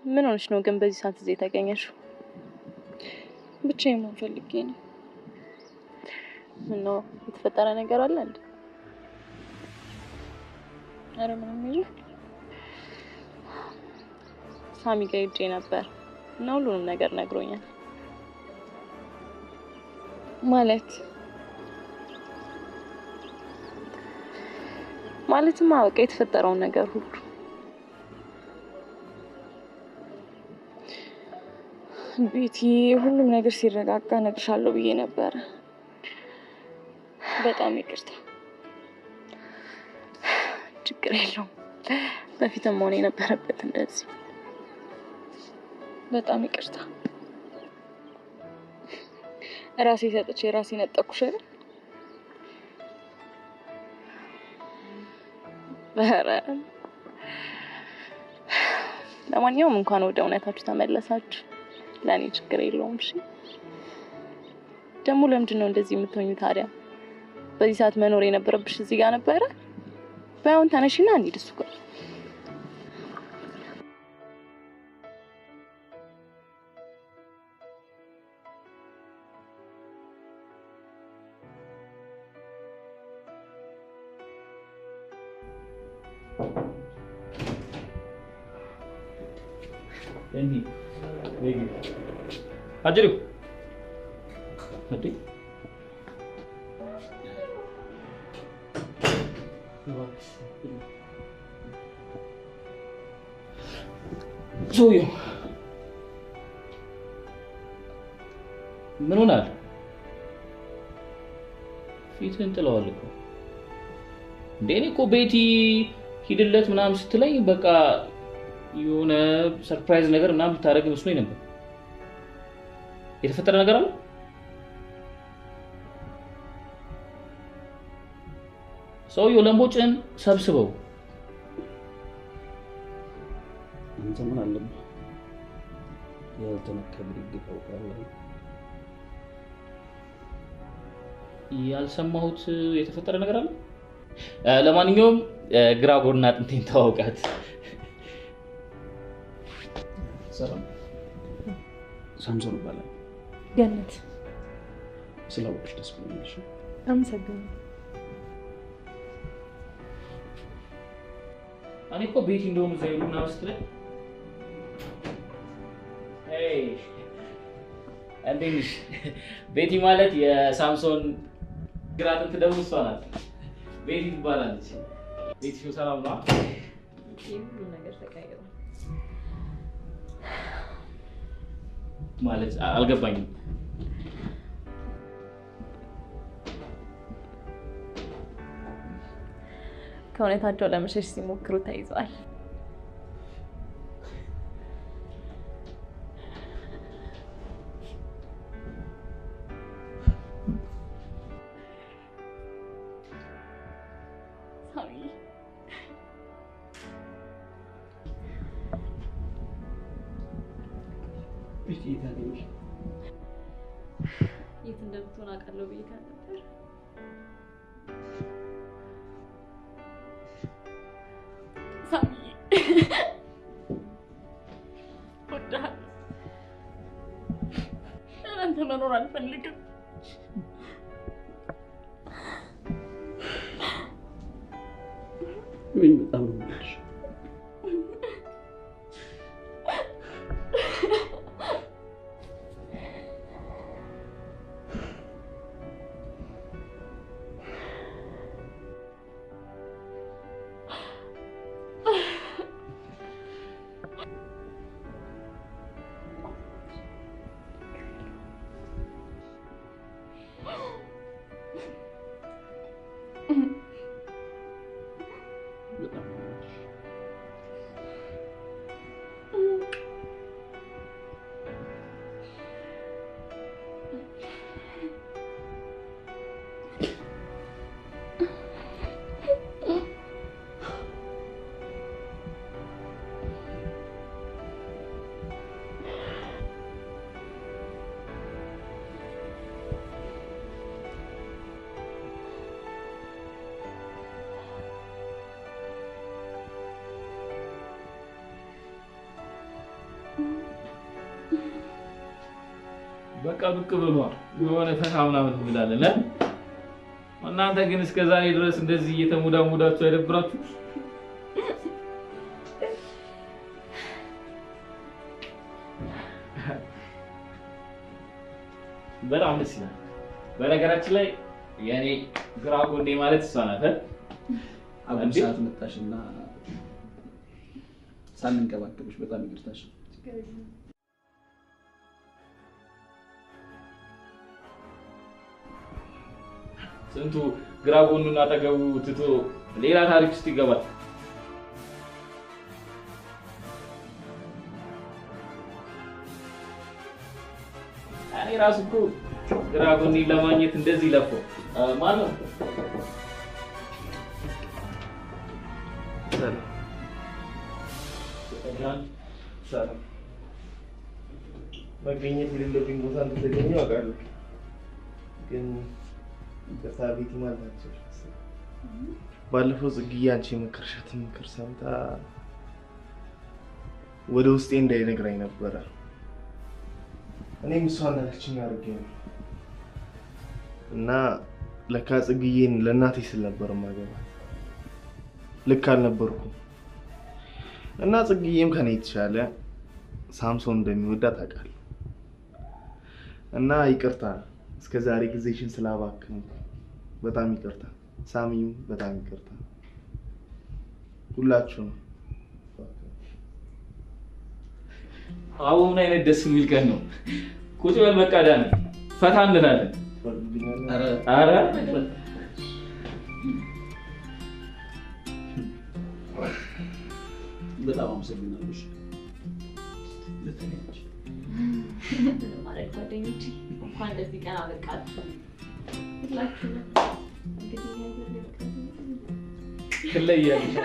ምን ሆነሽ ነው ግን በዚህ ሰዓት እዚህ ተገኘሽው? ብቻዬን መሆን ፈልጌ ነው። ምን ነው የተፈጠረ ነገር አለ እንዴ? ኧረ ምንም የለም። ሳሚ ጋር ሄጄ ነበር እና ሁሉንም ነገር ነግሮኛል። ማለትም አውቄ የተፈጠረውን ነገር ሁሉ ቤቲ፣ ሁሉም ነገር ሲረጋጋ እነግርሻለሁ ብዬ ነበር። በጣም ይቅርታ። ችግር የለውም። በፊትም መሆን የነበረበት እንደዚህ። በጣም ይቅርታ። ራሴ ሰጥቼ ራሴ ነጠቁሽ አይደል? ኧረ ለማንኛውም እንኳን ወደ እውነታችሁ ተመለሳችሁ። ለኔ ችግር የለውም። እሺ ደግሞ ለምንድን ነው እንደዚህ የምትሆኙ ታዲያ? በዚህ ሰዓት መኖር የነበረብሽ እዚህ ጋር ነበረ። ባይሆን ተነሽና እንሂድ እሱ ጋር። አጅሪው እንዴ ዞዮ ምን ሆናል? ፊትን ጥለዋል እኮ እንዴ። እኔ እኮ ቤቲ ሂድለት ምናምን ስትለኝ በቃ የሆነ ሰርፕራይዝ ነገር ምናምን ልታደርግ መስሎኝ ነበር። የተፈጠረ ነገር አለ? ሰውየው ለምቦጭን ሰብስበው አንተ ምን አለብህ? ያልተነከረ ይገባው ካለ ያልሰማሁት የተፈጠረ ነገር አለ? ለማንኛውም ግራ ጎና አጥንቴን ተዋውቃት። ሰላም ሳምሶን ይባላል። ገነት ስለወቅሽ ደስ ብሎኛል። አመሰግናለሁ። እኔ እኮ ቤቲ እንደውም እዛ ይሉና ወስጥለኝ እንዴት ነሽ? ቤቲ ማለት የሳምሶን ግራ አጥንት ደግሞ እሷ ናት። ቤቲ ትባላለች። ቤቲ ሰላም ነው? ሁሉ ነገር ተቀይሯል ማለት አልገባኝም። ከሁኔታቸው ለመሸሽ ሲሞክሩ ተይዘዋል። የት እንደምትሆን አውቃለሁ ብዬ ነበር። ሳሚ ወዳለሁ። አንተ መኖር አልፈልግም። ምን በጣም ነው የምልሽ። በጣም ነው የምልሽ። በቃ ብቅ ብሏ የሆነ ፈታ ምናምን እንላለን እ እናንተ ግን እስከ ዛሬ ድረስ እንደዚህ እየተሙዳሙዳችሁ አይደብራችሁ? በጣም ደስ ይላል። በነገራችን ላይ የኔ ግራ ጎኔ ማለት እሷ ናት። አሁን ሰዓት መጣሽና ሳንንቀባቀብሽ በጣም ይቅርታሽ። ስንቱ ግራ ጎኑን አጠገቡ ትቶ ሌላ ታሪክ ውስጥ ይገባል። እኔ ራሱ እኮ ግራ ጎኔን ለማግኘት እንደዚህ ለፈው ማን ነው? ሰላም መገኘት የሌለብኝ ቦታ እንደተገኘው አውቃለሁ፣ ግን ይቅርታ ቤቲ ማለት አልችልም። ባለፈው ጽጌ አንቺ የመከርሻትን ምክር ሰምታ ወደ ውስጤ እንዳይነግረኝ ነበረ። እኔም እሷ እንዳለችኝ አድርጌ ነው እና ለካ ጽጌዬን ለእናቴ ስል ነበር የማገባት። ልክ አልነበርኩም እና ጽጌዬም ከኔ የተሻለ ሳምሶን እንደሚወዳት አውቃለሁ። እና ይቅርታ እስከ ዛሬ ጊዜሽን ስላባክን በጣም ይቅርታ። ሳሚም በጣም ይቅርታ። ሁላችሁም አዎ ምን አይነት ደስ የሚል ቀን ነው። ቁጭ በል በቃ ዳን ፈታ እንላለን። አረ በጣም አመሰግናለሁ። ማለት ጓደኞቼ እንኳን እንደዚህ ቀን አበቃችሁ። ሁላችሁም እንግዲህ ያዘለቀ ትለያለሽ።